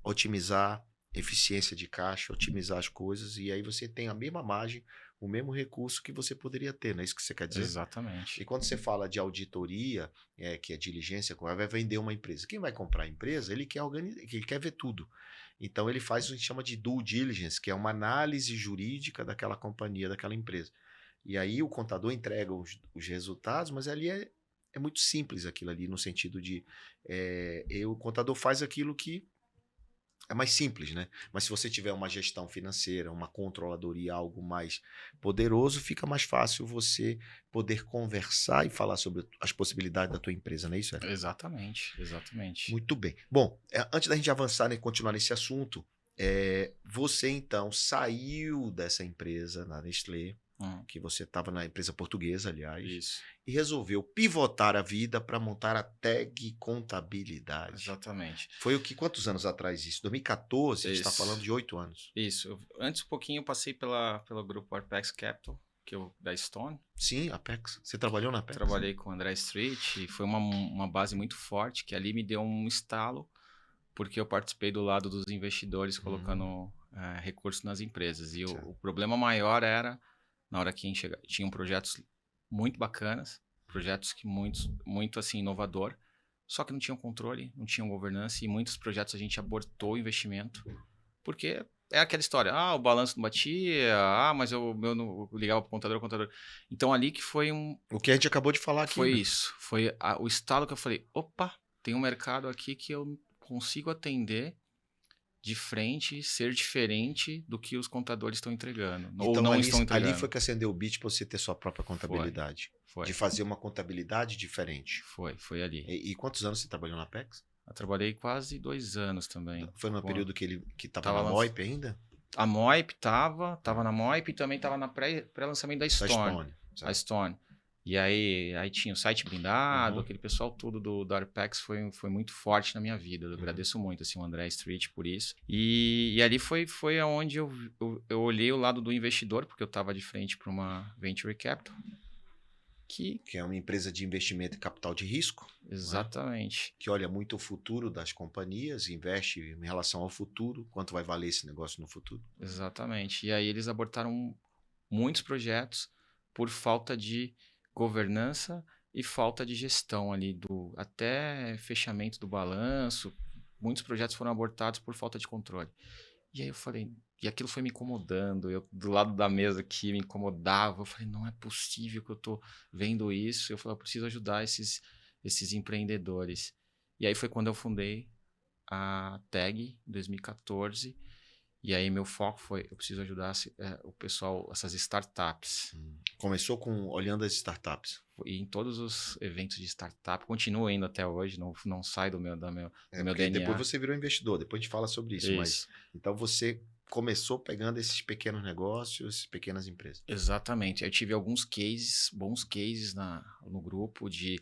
otimizar eficiência de caixa, otimizar as coisas, e aí você tem a mesma margem, o mesmo recurso que você poderia ter, não é isso que você quer dizer? E Exatamente. quando você fala de auditoria, que é diligência, vai vender uma empresa. Quem vai comprar a empresa, ele quer ele quer ver tudo. Então ele faz o que a gente chama de due diligence, que é uma análise jurídica daquela companhia, daquela empresa. E aí o contador entrega os resultados, mas ali é muito simples aquilo ali, no sentido de o contador faz aquilo que é mais simples, né? Mas se você tiver uma gestão financeira, uma controladoria, algo mais poderoso, fica mais fácil você poder conversar e falar sobre as possibilidades da tua empresa, não é isso, Érico? Exatamente. Exatamente. Muito bem. Bom, antes da gente avançar e continuar nesse assunto, você então saiu dessa empresa, na Nestlé, Hum, que você estava na empresa portuguesa, aliás, isso. e resolveu pivotar a vida para montar a Tag Contabilidade. Exatamente. Foi o que, quantos anos atrás isso? 2014, a gente está falando Isso. de 8 anos. Isso. Antes um pouquinho eu passei pelo grupo Arpex Capital, da Stone. Sim, Apex. Você trabalhou na Apex? Trabalhei com o André Street e foi uma base muito forte, que ali me deu um estalo, porque eu participei do lado dos investidores colocando recursos nas empresas. E o problema maior era, na hora que tinham projetos muito bacanas, projetos que muito assim, inovador, só que não tinham controle, não tinham governança, e muitos projetos a gente abortou o investimento, porque é aquela história, o balanço não batia, mas eu não ligava para o contador. Então ali que foi o que a gente acabou de falar aqui. Foi isso, foi o estalo que eu falei, opa, tem um mercado aqui que eu consigo atender de frente, ser diferente do que os contadores estão entregando, ou Então não estão entregando. ali foi que acendeu o beat para você ter sua própria contabilidade. Foi. De fazer uma contabilidade diferente. Foi ali. E quantos anos você trabalhou na Apex? Eu trabalhei quase 2 anos também. Foi no período que ele tava na Moip ainda? A Moip tava na Moip e também tava na pré-lançamento da Stone. A Stone. E aí tinha o site blindado, aquele pessoal todo do Arpex foi muito forte na minha vida. Eu agradeço muito assim, o André Street por isso. E ali foi onde eu olhei o lado do investidor, porque eu estava de frente para uma Venture Capital. Que é uma empresa de investimento em capital de risco. Exatamente. Né? Que olha muito o futuro das companhias, investe em relação ao futuro, quanto vai valer esse negócio no futuro. Exatamente. E aí eles abortaram muitos projetos por falta de governança e falta de gestão ali, até fechamento do balanço. Muitos projetos foram abortados por falta de controle. E aí eu falei, e aquilo foi me incomodando, eu do lado da mesa aqui me incomodava, eu falei, não é possível que eu tô vendo isso, eu falei, eu preciso ajudar esses empreendedores. E aí foi quando eu fundei a TAG, em 2014, e aí meu foco foi, eu preciso ajudar o pessoal, essas startups. Começou olhando as startups. E em todos os eventos de startup, continuo indo até hoje, não sai do meu DNA. Depois você virou investidor, depois a gente fala sobre isso. Mas então você começou pegando esses pequenos negócios, essas pequenas empresas. Exatamente. Eu tive alguns bons cases no grupo de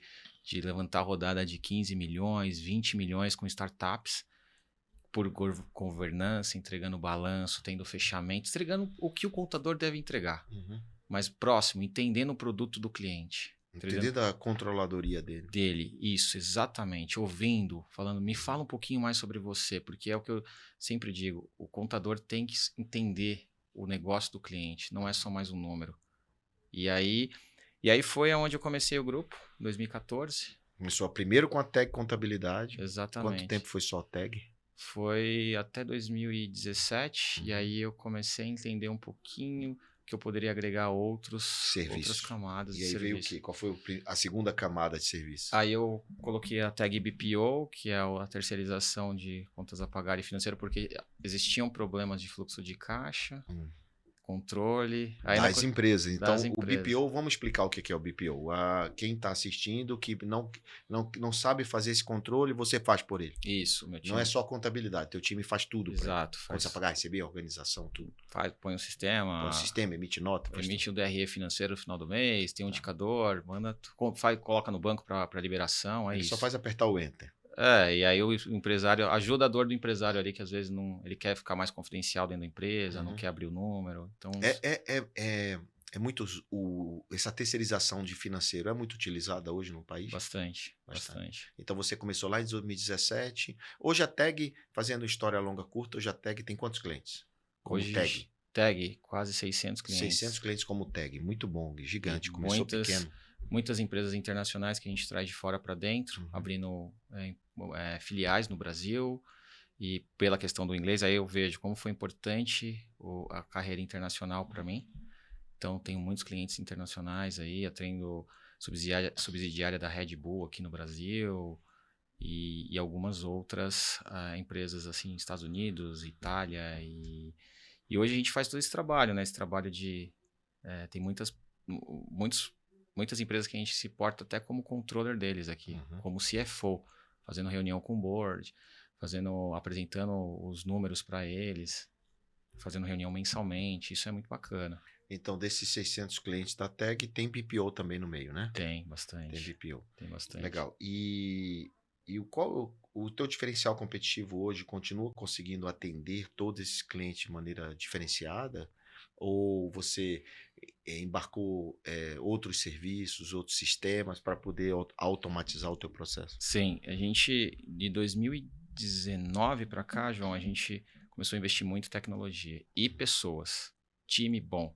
levantar rodada de 15 milhões, 20 milhões com startups, por governança, entregando balanço, tendo fechamento, entregando o que o contador deve entregar. Mas próximo, entendendo o produto do cliente. Entender da controladoria dele. Isso, exatamente. Ouvindo, falando, me fala um pouquinho mais sobre você, porque é o que eu sempre digo, o contador tem que entender o negócio do cliente, não é só mais um número. E aí foi onde eu comecei o grupo, em 2014. Começou primeiro com a TAG Contabilidade. Exatamente. Quanto tempo foi só a TAG? Foi até 2017, e aí eu comecei a entender um pouquinho que eu poderia agregar outras camadas de serviço. E aí veio o quê? Qual foi a segunda camada de serviço? Aí eu coloquei a tag BPO, que é a terceirização de contas a pagar e financeiro, porque existiam problemas de fluxo de caixa, controle. Das empresas. Então, o BPO, vamos explicar o que é o BPO. Quem está assistindo que não sabe fazer esse controle, você faz por ele. Isso, meu time. Não é só contabilidade, teu time faz tudo. Exato. Faz a pagar, receber, organização, tudo. Põe um sistema. Põe um sistema, emite nota. Emite um DRE financeiro no final do mês, tem um indicador, coloca no banco para liberação, ele isso. Só faz apertar o Enter. E aí o empresário, ajuda a dor do empresário ali, que às vezes ele quer ficar mais confidencial dentro da empresa, não quer abrir o número. Então... É muito essa terceirização de financeiro é muito utilizada hoje no país? Bastante. Então você começou lá em 2017. Hoje a TAG, fazendo história longa curta, hoje a TAG tem quantos clientes? Hoje TAG, quase 600 clientes. 600 clientes como TAG, muito bom, gigante, começou pequeno. Muitas empresas internacionais que a gente traz de fora para dentro, abrindo filiais no Brasil, e pela questão do inglês, aí eu vejo como foi importante a carreira internacional para mim. Então, tenho muitos clientes internacionais aí, atendo subsidiária da Red Bull aqui no Brasil e algumas outras empresas assim, Estados Unidos, Itália. E hoje a gente faz todo esse trabalho, né? Esse trabalho tem muitas empresas que a gente se porta até como controller deles aqui, como CFO, fazendo reunião com o board, apresentando os números para eles, fazendo reunião mensalmente. Isso é muito bacana. Então, desses 600 clientes da TAG, tem BPO também no meio, né? Tem, bastante. Tem BPO. Tem bastante. Legal. E qual o teu diferencial competitivo hoje? Continua conseguindo atender todos esses clientes de maneira diferenciada? Ou você embarcou outros serviços, outros sistemas para poder automatizar o teu processo? Sim, a gente, de 2019 para cá, João, a gente começou a investir muito em tecnologia e pessoas. Time bom,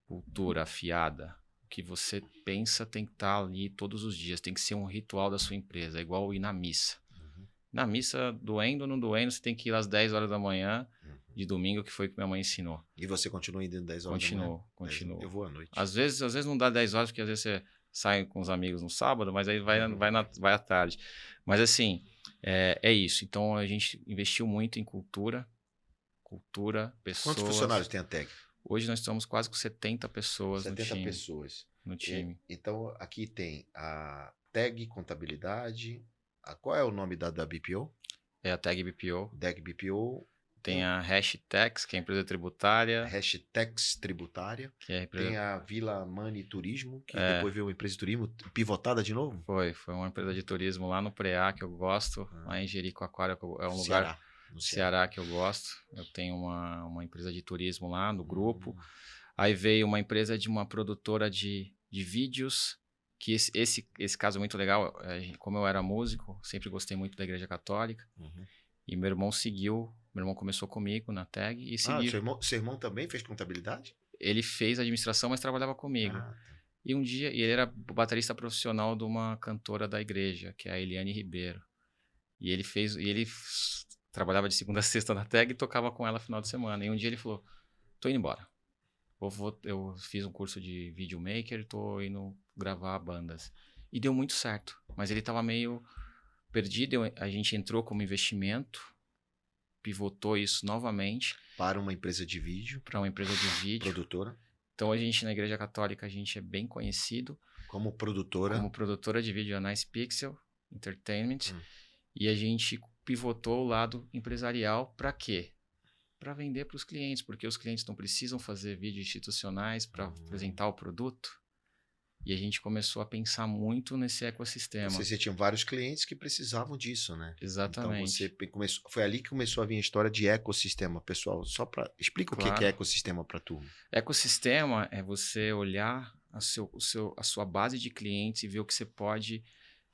cultura afiada. O que você pensa tem que estar ali todos os dias, tem que ser um ritual da sua empresa, é igual ir na missa. Uhum, Na missa, doendo ou não doendo, você tem que ir às 10 horas da manhã uhum. de domingo, que foi o que minha mãe ensinou. E você continua indo 10 horas da manhã? Continuou, 10 horas. Eu continuou. vou à noite. Às vezes não dá 10 horas, porque às vezes você sai com os amigos no sábado, mas aí vai à tarde. Mas assim, é isso. Então a gente investiu muito em cultura, Quantos pessoas. funcionários tem a Tag? Hoje nós estamos quase com 70 pessoas 70 pessoas. no time. Então, aqui tem a Tag Contabilidade. Qual é o nome da BPO? É a Tag BPO. Tag BPO. Tem a Hashtags, que é a empresa tributária. Hashtags Tributária. Que é a Tem empresa... a Vila Mani Turismo, que É, depois veio uma empresa de turismo pivotada de novo. foi uma empresa de turismo lá no Preá, que eu gosto. Lá em Jericoacoara, é um lugar... Ceará. No Ceará que eu gosto. Eu tenho uma empresa de turismo lá no grupo. Hum. Aí veio uma empresa de uma produtora de vídeos, que esse caso é muito legal. Como eu era músico, sempre gostei muito da Igreja Católica. Uhum. E meu irmão começou comigo na Tag e seguiu. Seu irmão também fez contabilidade? Ele fez administração, mas trabalhava comigo. Tá. E um dia, ele era baterista profissional de uma cantora da igreja, que é a Eliane Ribeiro. E ele trabalhava de segunda a sexta na Tag e tocava com ela no final de semana. E um dia ele falou: tô indo embora. Eu fiz um curso de videomaker, tô indo gravar bandas. E deu muito certo. Mas ele tava meio perdido. A gente entrou como investimento, pivotou isso novamente Para uma empresa de vídeo, para uma empresa de vídeo. produtora. Então a gente, na Igreja Católica, a gente é bem conhecido Como produtora. como produtora de vídeo, a Nice Pixel Entertainment. E a gente pivotou o lado empresarial para quê? Para vender para os clientes, porque os clientes não precisam fazer vídeos institucionais para apresentar o produto. E a gente começou a pensar muito nesse ecossistema. Você tinha vários clientes que precisavam disso, né? Exatamente. Então foi ali que começou a vir a história de ecossistema, pessoal. Explica Claro. O que é ecossistema para tu. Ecossistema é você olhar a sua base de clientes e ver o que você pode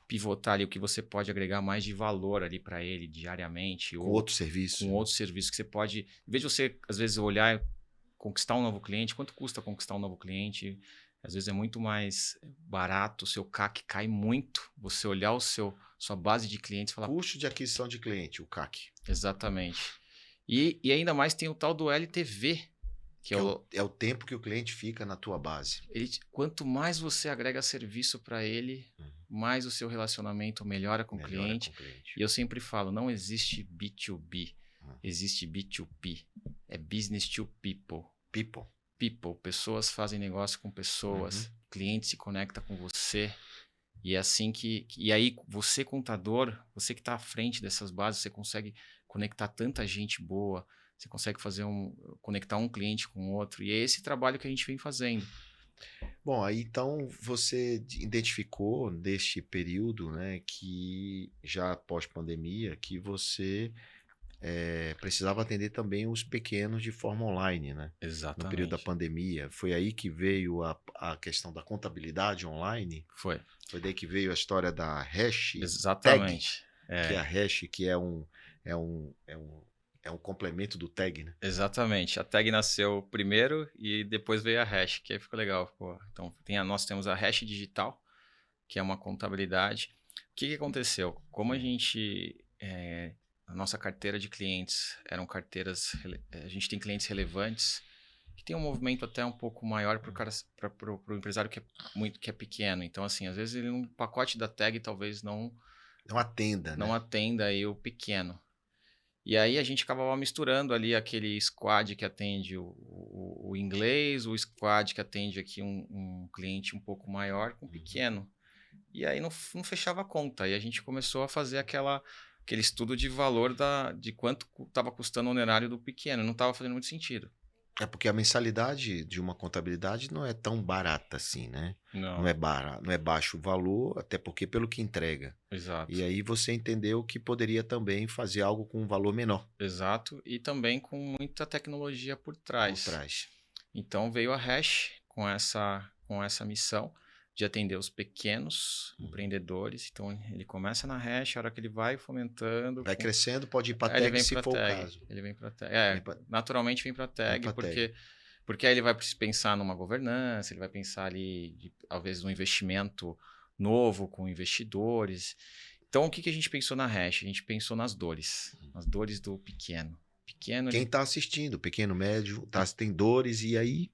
pivotar ali, o que você pode agregar mais de valor ali para ele diariamente. Com outros serviços. Com outros serviços que você pode... Em vez de você, às vezes, olhar e conquistar um novo cliente, quanto custa conquistar um novo cliente? Às vezes é muito mais barato, o seu CAC cai muito. Você olhar sua base de clientes e falar... Custo de aquisição de cliente, o CAC. Exatamente. E ainda mais tem o tal do LTV, que é o tempo que o cliente fica na tua base. Quanto mais você agrega serviço para ele, mais o seu relacionamento melhora com o cliente. E eu sempre falo, não existe B2B, existe B2P. É business to people. People. Pessoas fazem negócio com pessoas. Cliente se conecta com você. E é assim e aí, você contador, você que está à frente dessas bases, você consegue conectar tanta gente boa. Você consegue conectar um cliente com o outro. E é esse trabalho que a gente vem fazendo. Bom, aí então você identificou neste período, né, que já após pandemia, que você precisava atender também os pequenos de forma online, né? Exatamente. No período da pandemia. Foi aí que veio a questão da contabilidade online? Foi. Foi daí que veio a história da Hash. Exatamente. Tag, que é a Hash, que é um complemento do Tag, né? Exatamente. A Tag nasceu primeiro e depois veio a Hash, que aí ficou legal. Pô. Então, nós temos a Hash Digital, que é uma contabilidade. O que aconteceu? Como a gente... a nossa carteira de clientes eram carteiras... A gente tem clientes relevantes, que tem um movimento até um pouco maior para o empresário que é pequeno. Então, assim, às vezes um pacote da Tag talvez não atenda, né? Não atenda aí o pequeno. E aí a gente acabava misturando ali aquele squad que atende o inglês, o squad que atende aqui um cliente um pouco maior com o pequeno. E aí não fechava a conta. E a gente começou a fazer aquele estudo de valor de quanto estava custando o honorário do pequeno. Não estava fazendo muito sentido. É porque a mensalidade de uma contabilidade não é tão barata assim, né? Não é barato, não é baixo o valor, até porque pelo que entrega. Exato. E aí você entendeu que poderia também fazer algo com um valor menor. Exato. E também com muita tecnologia por trás. Então veio a Hash com essa missão de atender os pequenos empreendedores. Então, ele começa na Hash, a hora que ele vai fomentando. Vai crescendo, pode ir para Aí ele tag vem se para for o tag. caso. Ele vem para tag. Vem pra- Naturalmente vem para tag, pra tag. porque aí ele vai pensar numa governança, ele vai pensar ali, talvez, num investimento novo com investidores. Então, o que a gente pensou na Hash? A gente pensou nas dores do pequeno. Quem está assistindo, pequeno, médio, tem dores, e aí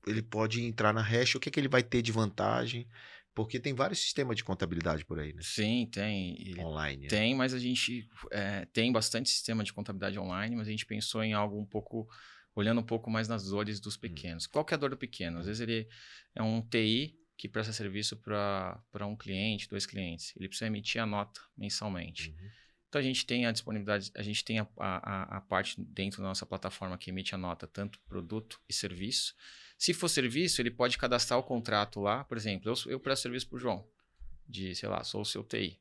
ele pode entrar na Hash. O que ele vai ter de vantagem? Porque tem vários sistemas de contabilidade por aí, né? Sim, tem. Online. Né? Tem, mas a gente tem bastante sistema de contabilidade online, mas a gente pensou em algo olhando um pouco mais nas dores dos pequenos. Qual que é a dor do pequeno? Às vezes ele é um TI que presta serviço para um cliente, 2 clientes. Ele precisa emitir a nota mensalmente. Então, a gente tem a disponibilidade, a gente tem a parte dentro da nossa plataforma que emite a nota, tanto produto e serviço. Se for serviço, ele pode cadastrar o contrato lá. Por exemplo, eu presto serviço para o João, sei lá, sou o seu TI.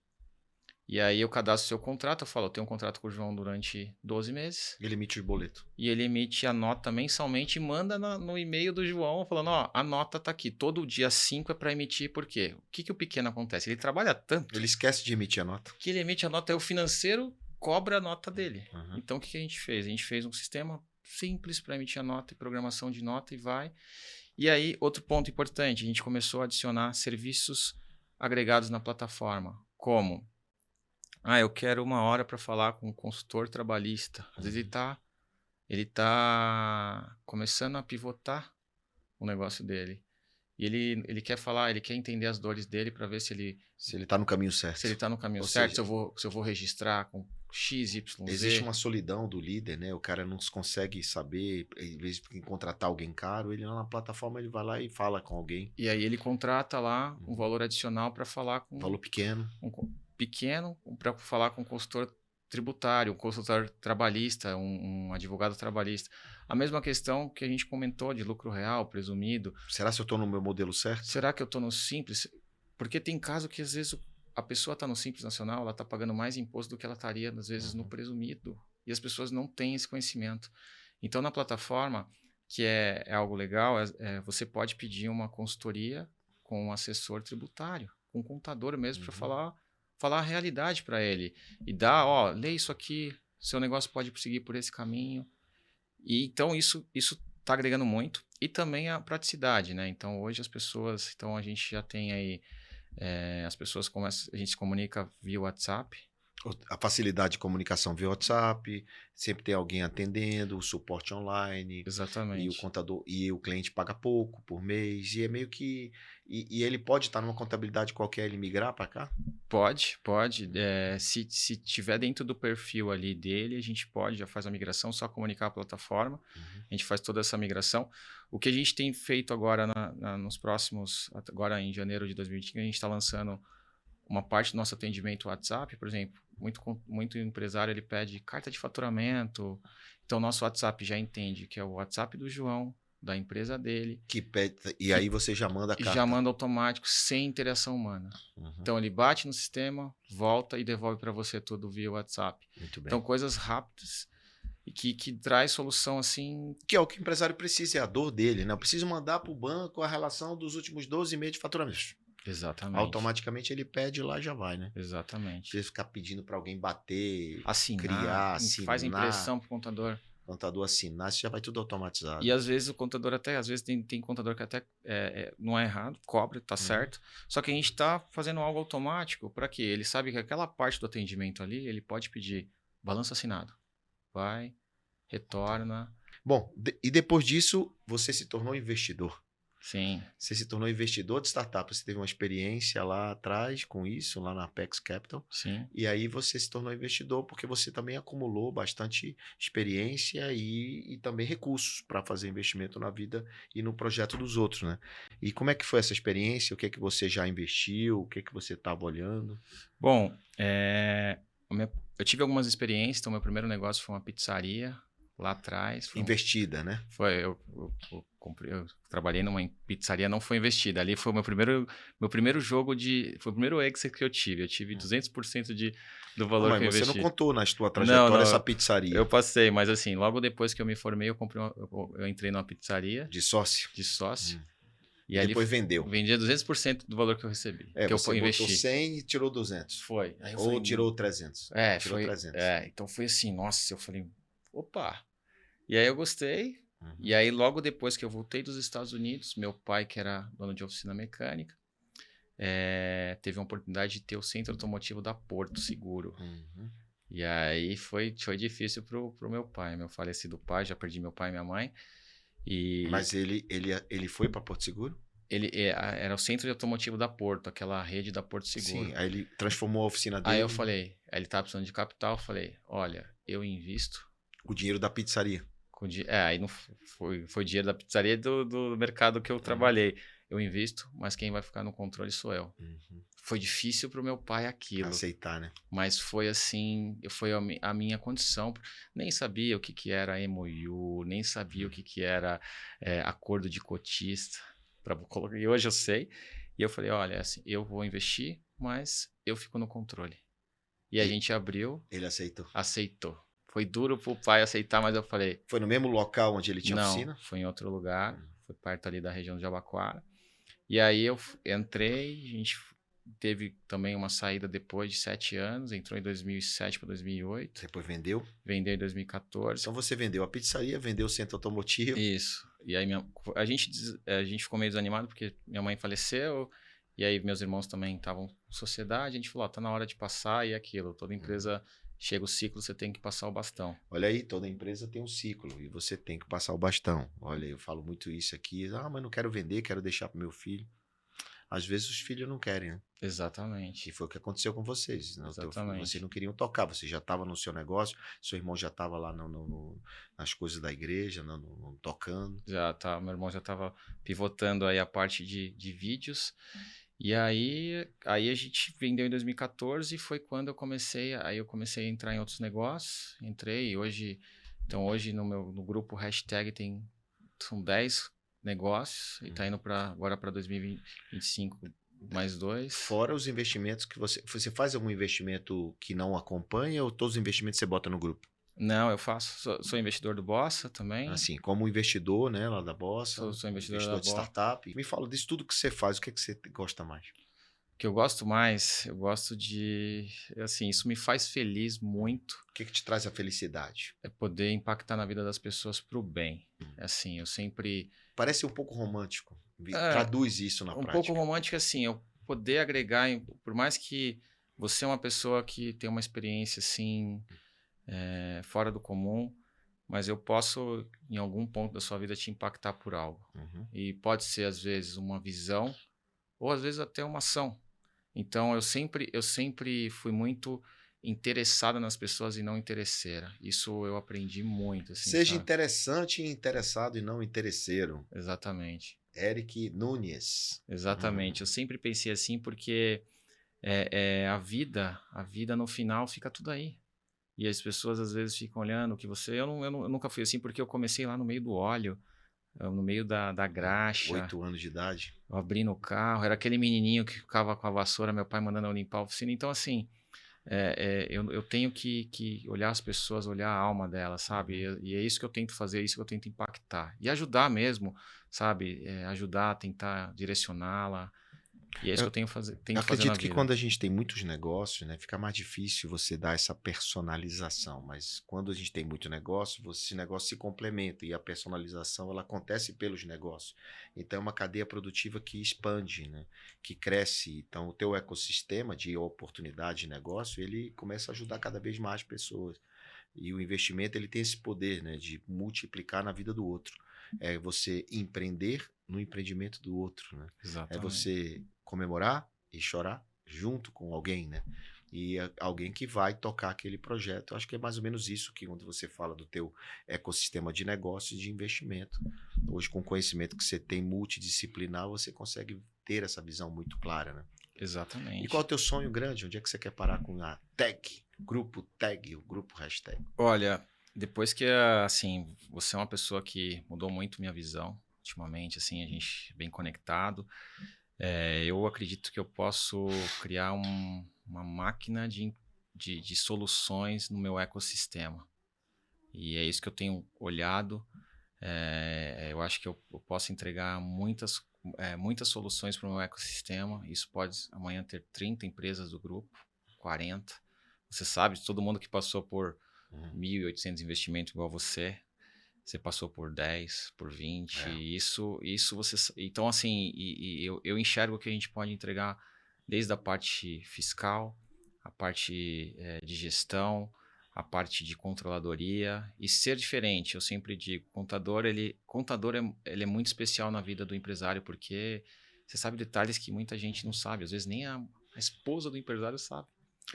E aí eu cadastro o seu contrato, eu falo, eu tenho um contrato com o João durante 12 meses. Ele emite o boleto. E ele emite a nota mensalmente e manda no e-mail do João falando, ó, a nota tá aqui, todo dia 5 é para emitir, por quê? O que o pequeno acontece? Ele trabalha tanto... Ele esquece de emitir a nota. Que ele emite a nota, o financeiro cobra a nota dele. Então, o que a gente fez? A gente fez um sistema simples para emitir a nota e programação de nota e vai. E aí, outro ponto importante, a gente começou a adicionar serviços agregados na plataforma, como... eu quero 1 hora para falar com um consultor trabalhista. Às vezes ele tá começando a pivotar o negócio dele. E ele quer falar, ele quer entender as dores dele para ver se ele tá no caminho certo. Se ele tá no caminho Ou certo, seja, se eu vou registrar com X, Y, Z. Existe uma solidão do líder, né? O cara não consegue saber, em vez de contratar alguém caro, ele lá na plataforma ele vai lá e fala com alguém. E aí ele contrata lá um valor adicional para falar com... Valor pequeno. Pequeno para falar com um consultor tributário, um consultor trabalhista, um advogado trabalhista. A mesma questão que a gente comentou de lucro real, presumido. Será que eu estou no meu modelo certo? Será que eu estou no Simples? Porque tem caso que às vezes a pessoa está no Simples Nacional, ela está pagando mais imposto do que ela estaria, às vezes, no presumido. E as pessoas não têm esse conhecimento. Então, na plataforma, que é algo legal, você pode pedir uma consultoria com um assessor tributário, com um contador mesmo, para falar a realidade para ele. E dar, lê isso aqui, seu negócio pode seguir por esse caminho. E então isso está agregando muito. E também a praticidade, né? Então hoje as pessoas, a gente já tem aí, as pessoas começam, a gente se comunica via WhatsApp. A facilidade de comunicação via WhatsApp, sempre tem alguém atendendo, o suporte online. Exatamente. E o contador e o cliente paga pouco por mês, e é meio que... E ele pode estar numa contabilidade qualquer, ele migrar para cá? Pode. Se tiver dentro do perfil ali dele, a gente já faz a migração, só comunicar a plataforma, a gente faz toda essa migração. O que a gente tem feito agora nos próximos, agora em janeiro de 2020, a gente está lançando uma parte do nosso atendimento WhatsApp, por exemplo, muito empresário ele pede carta de faturamento, então nosso WhatsApp já entende que é o WhatsApp do João, da empresa dele. E aí você já manda a carta. Já manda automático, sem interação humana. Então ele bate no sistema, volta e devolve para você tudo via WhatsApp. Muito bem. Então coisas rápidas e que traz solução assim... Que é o que o empresário precisa, é a dor dele, né? Eu preciso mandar para o banco a relação dos últimos 12 meses de faturamento. Exatamente. Automaticamente ele pede lá, já vai, né? Exatamente. Precisa ficar pedindo para alguém bater, assinar, criar, assinar. Faz impressão pro contador. O contador assinar, isso já vai tudo automatizado. E às vezes o contador às vezes tem contador que até não é errado, cobra, tá certo. Só que a gente tá fazendo algo automático para que ele sabe que aquela parte do atendimento ali, ele pode pedir balanço assinado. Vai, retorna. Bom, e depois disso, você se tornou investidor. Sim. Você se tornou investidor de startup, você teve uma experiência lá atrás com isso, lá na Apex Capital. Sim. E aí você se tornou investidor porque você também acumulou bastante experiência e também recursos para fazer investimento na vida e no projeto dos outros, né? E como é que foi essa experiência? O que é que você já investiu? O que é que você estava olhando? Bom, eu tive algumas experiências. Então, meu primeiro negócio foi uma pizzaria lá atrás. Investida, né? Foi, eu trabalhei numa pizzaria, não foi investida. Ali foi o meu primeiro jogo foi o primeiro exit que eu tive. Eu tive 200% do valor que eu investi. Você não contou na sua trajetória essa pizzaria? Eu passei, mas assim, logo depois que eu me formei, eu entrei numa pizzaria. De sócio? De sócio. E E aí ele depois vendeu. vendia 200% do valor que eu recebi, que eu Você botou investi. 100 e tirou 200. Foi. Aí eu Ou falei, tirou 300. Tirou 300. então foi assim, nossa, eu falei, opa. E aí eu gostei. E Uhum. aí logo depois que eu voltei dos Estados Unidos, meu pai, que era dono de oficina mecânica, teve a oportunidade de ter o centro automotivo da Porto Seguro. Uhum. E aí foi difícil pro meu pai, meu falecido pai, já perdi meu pai e minha mãe. E Mas ele foi para Porto Seguro? era o centro de automotivo da Porto, aquela rede da Porto Sim. Seguro. Aí ele transformou a oficina Aí eu dele falei, aí ele tava precisando de capital, eu falei, olha, eu invisto com o dinheiro da pizzaria. aí não foi dinheiro da pizzaria e do mercado que eu Uhum. trabalhei. Eu invisto, mas quem vai ficar no controle sou eu. Uhum. Foi difícil pro meu pai aquilo, Aceitar, né? mas foi assim, foi a minha condição. Nem sabia o que que era MOU, nem sabia o que que era acordo de cotista. E hoje eu sei. E eu falei, olha, assim, eu vou investir, mas eu fico no controle. E a E gente abriu, ele aceitou. aceitou. Foi duro pro pai aceitar, mas eu falei, Foi no mesmo local onde ele tinha não, oficina? foi em outro lugar, foi perto ali da região de Jabaquara. E aí eu entrei, a gente teve também uma saída depois de 7 anos, entrou em 2007 para 2008, Depois vendeu. vendeu em 2014. Então você vendeu a pizzaria, vendeu o centro automotivo. Isso. E aí a gente ficou meio desanimado porque minha mãe faleceu, e aí meus irmãos também estavam com sociedade, a gente falou, ó, tá na hora de passar, e é aquilo, toda empresa chega o ciclo, você tem que passar o bastão. Olha aí, toda empresa tem um ciclo e você tem que passar o bastão. Olha, eu falo muito isso aqui. Ah, mas não quero vender, quero deixar para meu filho. Às vezes os filhos não querem, né? Exatamente. E foi o que aconteceu com vocês, né? Exatamente. Vocês não queriam tocar, você já estava no seu negócio, seu irmão já estava lá nas coisas da igreja, tocando. Já tá, meu irmão já estava pivotando aí a parte de vídeos. E aí a gente vendeu em 2014 e foi quando eu comecei a entrar em outros negócios. Entrei e hoje no grupo hashtag são 10 negócios e tá indo agora para 2025 mais 2. Fora os investimentos que você faz algum investimento que não acompanha ou todos os investimentos você bota no grupo? Não, eu sou investidor do Bossa também. Assim, como investidor, né, lá da Bossa, Sou investidor da investidor de Bossa. startup. Me fala disso tudo que você faz, o que é que você gosta mais? O que eu gosto mais, eu gosto assim, isso me faz feliz muito, O que te traz a felicidade? é poder impactar na vida das pessoas pro bem. Assim, eu sempre Parece um pouco romântico. É, Traduz isso na um pouco prática. romântico assim, eu poder agregar, por mais que você é uma pessoa que tem uma experiência assim, fora do comum, mas eu posso, em algum ponto da sua vida, te impactar por algo. Uhum. E pode ser, às vezes, uma visão, ou às vezes até uma ação. Então, eu sempre fui muito interessado nas pessoas e não interesseira. Isso eu aprendi muito, assim, Seja sabe? interessante e interessado e não interesseiro. Exatamente. Eric Nunes. Exatamente. Eu sempre pensei assim porque a vida no final fica tudo aí. E as pessoas às vezes ficam olhando que você. Eu nunca fui assim porque eu comecei lá no meio do óleo, no meio da graxa. 8 anos de idade. Eu abri no carro, era aquele menininho que ficava com a vassoura, meu pai mandando eu limpar a oficina. Então, assim, eu tenho que olhar as pessoas, olhar a alma delas, sabe? E é isso que eu tento fazer, é isso que eu tento impactar. E ajudar mesmo, sabe? Ajudar, tentar direcioná-la. E é isso que eu tento fazer Eu na acredito que vida. quando a gente tem muitos negócios, né, fica mais difícil você dar essa personalização. Mas quando a gente tem muito negócio, esse negócio se complementa e a personalização ela acontece pelos negócios. Então é uma cadeia produtiva que expande, né, que cresce. Então o teu ecossistema de oportunidade de negócio ele começa a ajudar cada vez mais pessoas. E o investimento ele tem esse poder, né, de multiplicar na vida do outro. É você empreender no empreendimento do outro, né? É Exatamente. você comemorar e chorar junto com alguém, né? E alguém que vai tocar aquele projeto. Eu acho que é mais ou menos isso que quando você fala do teu ecossistema de negócio e de investimento. Hoje, com o conhecimento que você tem multidisciplinar, você consegue ter essa visão muito clara, né? Exatamente. E qual é o teu sonho grande? Onde é que você quer parar com a tag, o grupo hashtag? Olha, depois que, assim, você é uma pessoa que mudou muito minha visão ultimamente, assim, a gente bem conectado. Eu acredito que eu posso criar uma máquina de soluções no meu ecossistema. E é isso que eu tenho olhado. Eu acho que eu posso entregar muitas soluções para o meu ecossistema. Isso pode amanhã ter 30 empresas do grupo, 40. Você sabe, todo mundo que passou por Uhum. 1.800 investimentos igual você passou por 10, por 20. É. Isso você. Então, assim, eu enxergo que a gente pode entregar desde a parte fiscal, a parte de gestão, a parte de controladoria e ser diferente. Eu sempre digo, contador ele é muito especial na vida do empresário porque você sabe detalhes que muita gente não sabe. Às vezes nem a esposa do empresário sabe.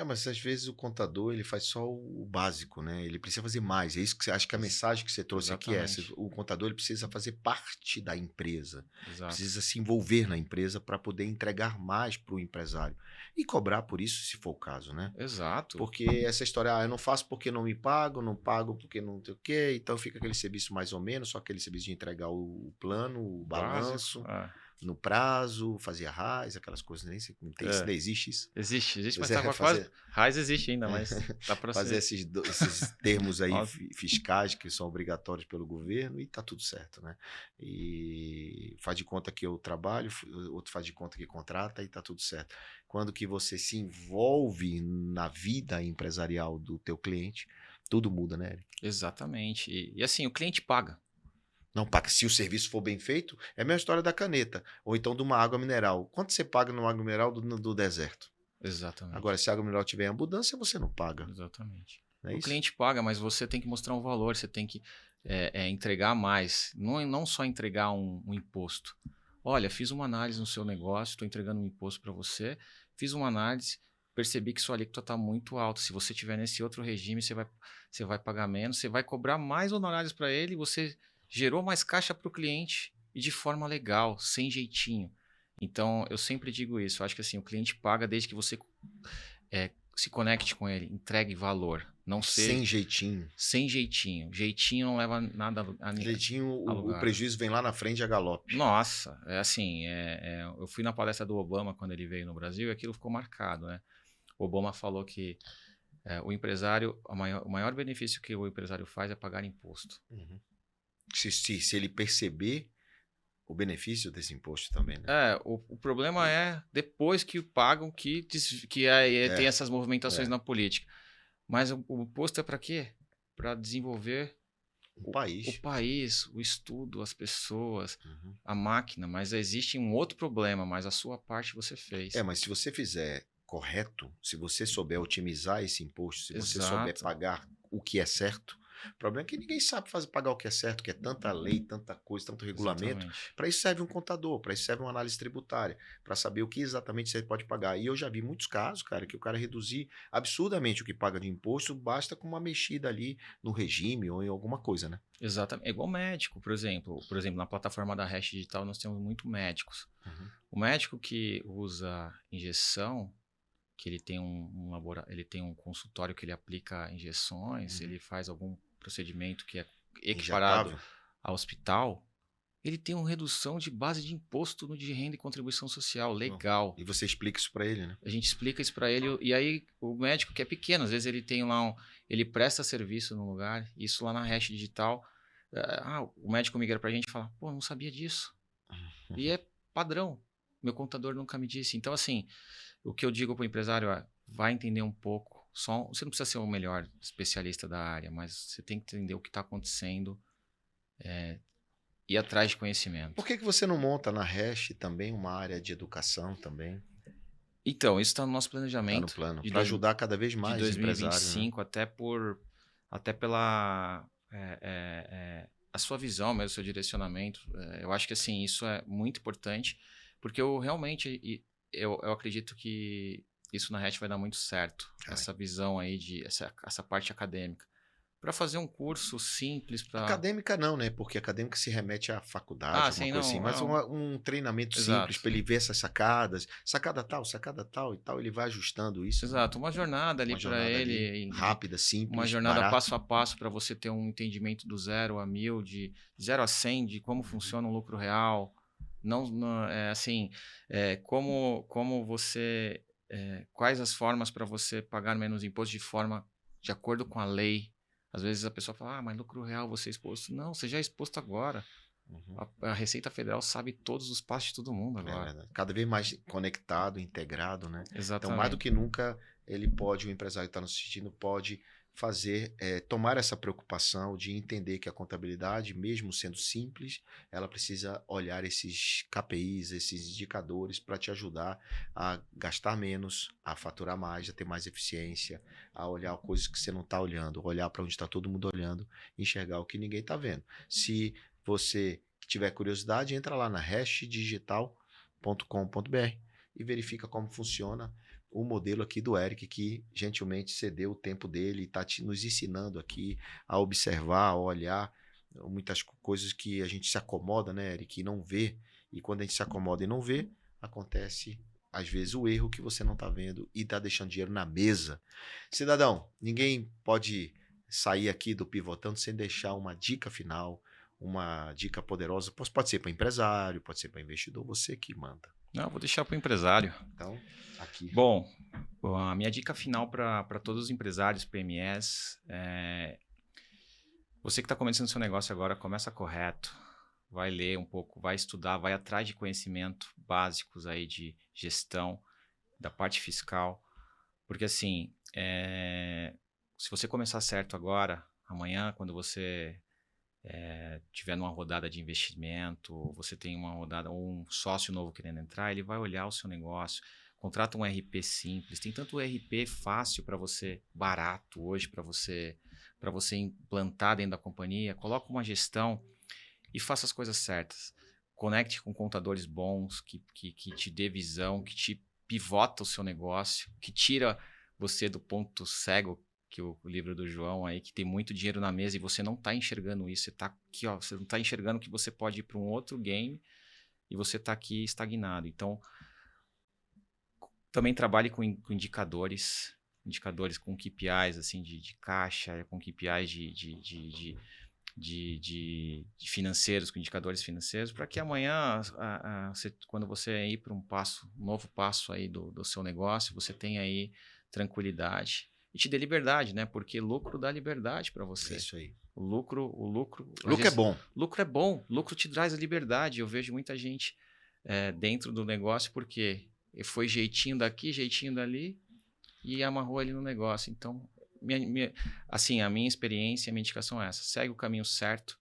Mas às vezes o contador ele faz só o básico, né? Ele precisa fazer mais. É isso que você acha que a Ex- mensagem que você trouxe aqui é essa. Exatamente. O contador ele precisa fazer parte da empresa, Exato. precisa se envolver na empresa para poder entregar mais para o empresário e cobrar por isso, se for o caso, né? Exato. Porque essa história, eu não faço porque não me pago, não pago porque não sei o quê, então fica aquele serviço mais ou menos, só aquele serviço de entregar o plano, o Básico. balanço, no prazo, fazer arraiz, aquelas coisas, nem sei, não, tem, É. não existe isso. Existe, mas Pois é, tá quase. Raiz existe ainda, mas tá para fazer ser. esses termos aí Nossa, fiscais que são obrigatórios pelo governo e tá tudo certo, né? E faz de conta que eu trabalho, outro faz de conta que contrata e tá tudo certo. Quando que você se envolve na vida empresarial do teu cliente, tudo muda, né, Eric? exatamente. E assim, o cliente paga. Não paga. Se o serviço for bem feito, é a mesma história da caneta, ou então de uma água mineral. Quanto você paga numa água mineral do deserto? Agora, Exatamente. se a água mineral tiver em abundância, você não paga, Exatamente. não é O isso? cliente paga, mas você tem que mostrar um valor, você tem que entregar mais. Não só entregar um imposto. Olha, fiz uma análise no seu negócio, estou entregando um imposto para você, fiz uma análise, percebi que sua alíquota está muito alta. Se você tiver nesse outro regime, você vai pagar menos, você vai cobrar mais honorários para ele, você gerou mais caixa para o cliente e de forma legal, sem jeitinho. Então, eu sempre digo isso. Eu acho que assim, o cliente paga desde que você se conecte com ele, entregue valor. Não seja Sem jeitinho. sem jeitinho. Jeitinho não leva nada Jeitinho, a o lugar. prejuízo vem lá na frente a galope. Nossa, é assim, eu fui na palestra do Obama quando ele veio no Brasil e aquilo ficou marcado, né? O Obama falou que o empresário, o maior benefício que o empresário faz é pagar imposto. Uhum. Se ele perceber o benefício desse imposto também, né? O problema é depois que pagam que tem É, essas movimentações é. na política. Mas o imposto é para quê? Para desenvolver Um o país. país, o estudo, as pessoas, Uhum. a máquina, mas existe um outro problema, mas a sua parte você fez. Mas se você fizer correto, se você souber otimizar esse imposto, se você souber Exato, pagar o que é certo, o problema é que ninguém sabe pagar o que é certo, que é tanta lei, tanta coisa, tanto regulamento. exatamente. Para isso serve um contador, para isso serve uma análise tributária, para saber o que exatamente você pode pagar. E eu já vi muitos casos, cara, que o cara reduzir absurdamente o que paga de imposto, basta com uma mexida ali no regime ou em alguma coisa, né? Exatamente. É igual médico, por exemplo. Por exemplo, na plataforma da Hash Digital nós temos muito médicos. Uhum. O médico que usa injeção, que ele tem um consultório que ele aplica injeções, Uhum. ele faz algum procedimento que é equiparado Injetável. a hospital, ele tem uma redução de base de imposto de renda e contribuição social, Bom, legal. e você explica isso para ele, né? A gente explica isso para ele e aí o médico que é pequeno, às vezes ele tem lá ele presta serviço no lugar, isso lá na Hash Digital, o médico migra para a gente e fala, pô, não sabia disso. E é padrão, meu contador nunca me disse. Então assim, o que eu digo para o empresário é, vai entender um pouco, você não precisa ser o melhor especialista da área, mas você tem que entender o que está acontecendo, ir atrás de conhecimento. Por que você não monta na Hash também uma área de educação também? Então, isso está no nosso Tá no planejamento plano. de Para ajudar cada vez de mais empresários, né? 2025, até pela a sua visão mesmo, seu direcionamento. Eu acho que assim, isso é muito importante, porque eu realmente eu acredito que isso na Hatch vai dar muito certo. Ai. Essa visão aí essa parte acadêmica. Para fazer um curso simples para. Acadêmica não, né? Porque acadêmica se remete à faculdade, alguma Sim, coisa assim. não. Mas um treinamento simples Exato. para ele ver essas sacadas, sacada tal e tal, ele vai ajustando isso, né? Exato. Uma jornada ali Uma para jornada ali ele. rápida, Uma simples, jornada barata. passo a passo para você ter um entendimento do 0 a 1000, de 0 a 100, de como funciona o lucro real. Assim, como você. Quais as formas para você pagar menos imposto de forma de acordo com a lei. Às vezes a pessoa fala, mas lucro real você é exposto. Não, você já é exposto agora. Uhum. A Receita Federal sabe todos os passos de todo mundo É agora. verdade. Cada vez mais conectado, integrado, né? Então, mais do Exatamente. que nunca, o empresário que está nos assistindo, pode fazer, tomar essa preocupação de entender que a contabilidade, mesmo sendo simples, ela precisa olhar esses KPIs, esses indicadores para te ajudar a gastar menos, a faturar mais, a ter mais eficiência, a olhar coisas que você não está olhando, olhar para onde está todo mundo olhando, enxergar o que ninguém está vendo. Se você tiver curiosidade, entra lá na hashdigital.com.br e verifica como funciona o modelo aqui do Eric, que gentilmente cedeu o tempo dele e está nos ensinando aqui a observar, a olhar muitas coisas que a gente se acomoda, né, Eric, e não vê. E quando a gente se acomoda e não vê, acontece às vezes o erro que você não está vendo e está deixando dinheiro na mesa. Cidadão, ninguém pode sair aqui do Pivotando sem deixar uma dica final, uma dica poderosa. Pode ser para empresário, pode ser para investidor, você que manda. Não, vou deixar para o empresário. Então, aqui. Bom, a minha dica final para todos os empresários PMEs é: você que está começando seu negócio agora, começa correto. Vai ler um pouco, vai estudar, vai atrás de conhecimento básicos aí de gestão, da parte fiscal. Porque assim, se você começar certo agora, amanhã, quando você tiver numa rodada de investimento, você tem uma rodada, ou um sócio novo querendo entrar, ele vai olhar o seu negócio, contrata um RP simples. Tem tanto RP fácil para você, barato hoje para você implantar dentro da companhia. Coloca uma gestão e faça as coisas certas. Conecte com contadores bons, que te dê visão, que te pivota o seu negócio, que tira você do ponto cego, que o livro do João aí, que tem muito dinheiro na mesa e você não está enxergando isso. Você está aqui, ó, você não está enxergando que você pode ir para um outro game e você está aqui estagnado. Então, também trabalhe com indicadores com KPIs assim, de caixa, com KPIs de financeiros, com indicadores financeiros, para que amanhã, quando você ir para um novo passo aí do seu negócio, você tenha aí tranquilidade e te dê liberdade, né? Porque lucro dá liberdade para É você. isso aí. O lucro, às Lucro é vezes, bom. lucro é bom, lucro te traz a liberdade. Eu vejo muita gente dentro do negócio porque foi jeitinho daqui, jeitinho dali e amarrou ali no negócio. Então, assim, a minha experiência, a minha indicação é essa: segue o caminho certo,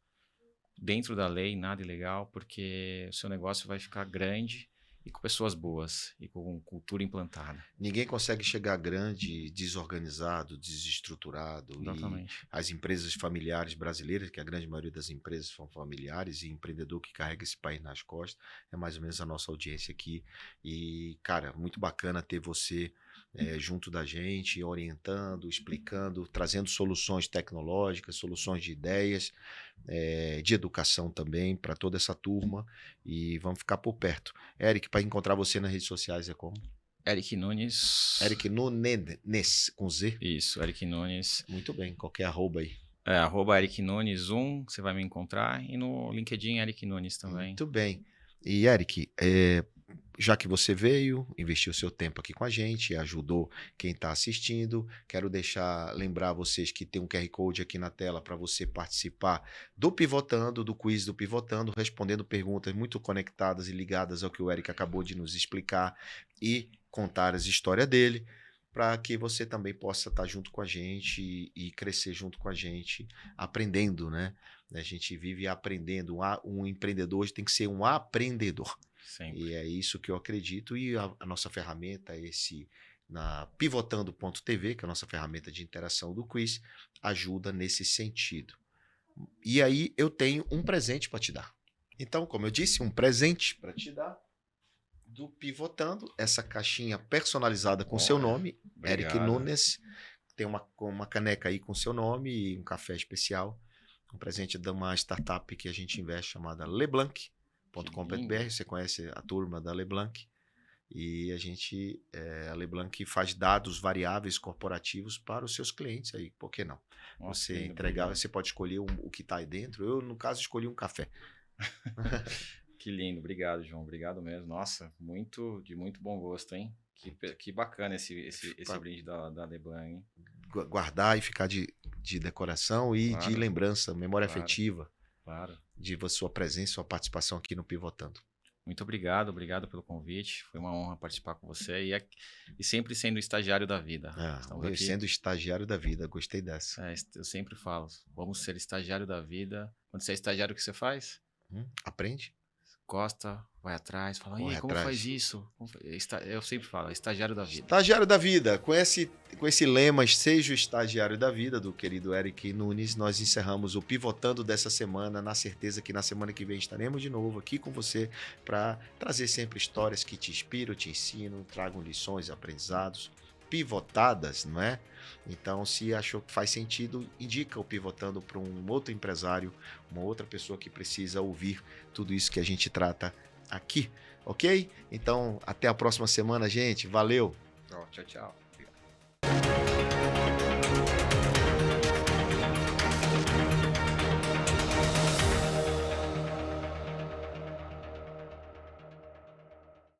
dentro da lei, nada ilegal, porque o seu negócio vai ficar grande e com pessoas boas e com cultura implantada. Ninguém consegue chegar grande desorganizado, desestruturado. E Exatamente. as empresas familiares brasileiras, que a grande maioria das empresas são familiares, e empreendedor que carrega esse país nas costas, é mais ou menos a nossa audiência aqui. E, cara, muito bacana ter você junto da gente, orientando, explicando, trazendo soluções tecnológicas, soluções de ideias, de educação também para toda essa turma. E vamos ficar por perto. Eric, para encontrar você nas redes sociais é como? Eric Nunes. Eric Nunes, com Z. Isso, Eric Nunes. Muito bem, qualquer arroba aí. @Eric Nunes 1, você vai me encontrar. E no LinkedIn, Eric Nunes também. Muito bem. E Eric, já que você veio, investiu seu tempo aqui com a gente, ajudou quem está assistindo, quero lembrar vocês que tem um QR Code aqui na tela para você participar do Pivotando, do quiz do Pivotando, respondendo perguntas muito conectadas e ligadas ao que o Eric acabou de nos explicar e contar as histórias dele, para que você também possa estar junto com a gente e crescer junto com a gente, aprendendo, né? A gente vive aprendendo. Um empreendedor hoje tem que ser um aprendedor. Sempre. E é isso que eu acredito. E a nossa ferramenta, na pivotando.tv, que é a nossa ferramenta de interação do quiz, ajuda nesse sentido. E aí eu tenho um presente para te dar. Então, como eu disse, um presente para te dar do Pivotando, essa caixinha personalizada com seu nome, Obrigado. Eric Nunes. Tem uma caneca aí com seu nome e um café especial. Um presente de uma startup que a gente investe chamada Leblanc.com.br. Você conhece a turma da Leblanc? E a Leblanc faz dados variáveis corporativos para os seus clientes aí. Por que não? Nossa, Você lindo, entregar, obrigado. você pode escolher o que está aí dentro. Eu, no caso, escolhi um café. Que lindo, obrigado, João. Obrigado mesmo. Nossa, de muito bom gosto, hein? Que bacana esse brinde da Leblanc, hein? Guardar e ficar de decoração e de Claro, lembrança, memória claro. afetiva. Claro. de sua presença, sua participação aqui no Pivotando. Muito obrigado pelo convite. Foi uma honra participar com você e sempre sendo estagiário da vida. Estamos Hoje aqui. sendo estagiário da vida, gostei dessa. Eu sempre falo, vamos ser estagiário da vida. Quando você é estagiário, o que você faz? Aprende? Gosta, vai atrás, fala, Corre como atrás. faz isso? Eu sempre falo, estagiário da vida. Estagiário da vida. Com esse lema, seja o estagiário da vida, do querido Eric Nunes, nós encerramos o Pivotando dessa semana, na certeza que na semana que vem estaremos de novo aqui com você para trazer sempre histórias que te inspiram, te ensinam, tragam lições, aprendizados, pivotadas, não é? Então, se achou que faz sentido, indica o Pivotando para um outro empresário, uma outra pessoa que precisa ouvir tudo isso que a gente trata aqui, ok? Então, até a próxima semana, gente. Valeu! Tchau, tchau. Obrigado.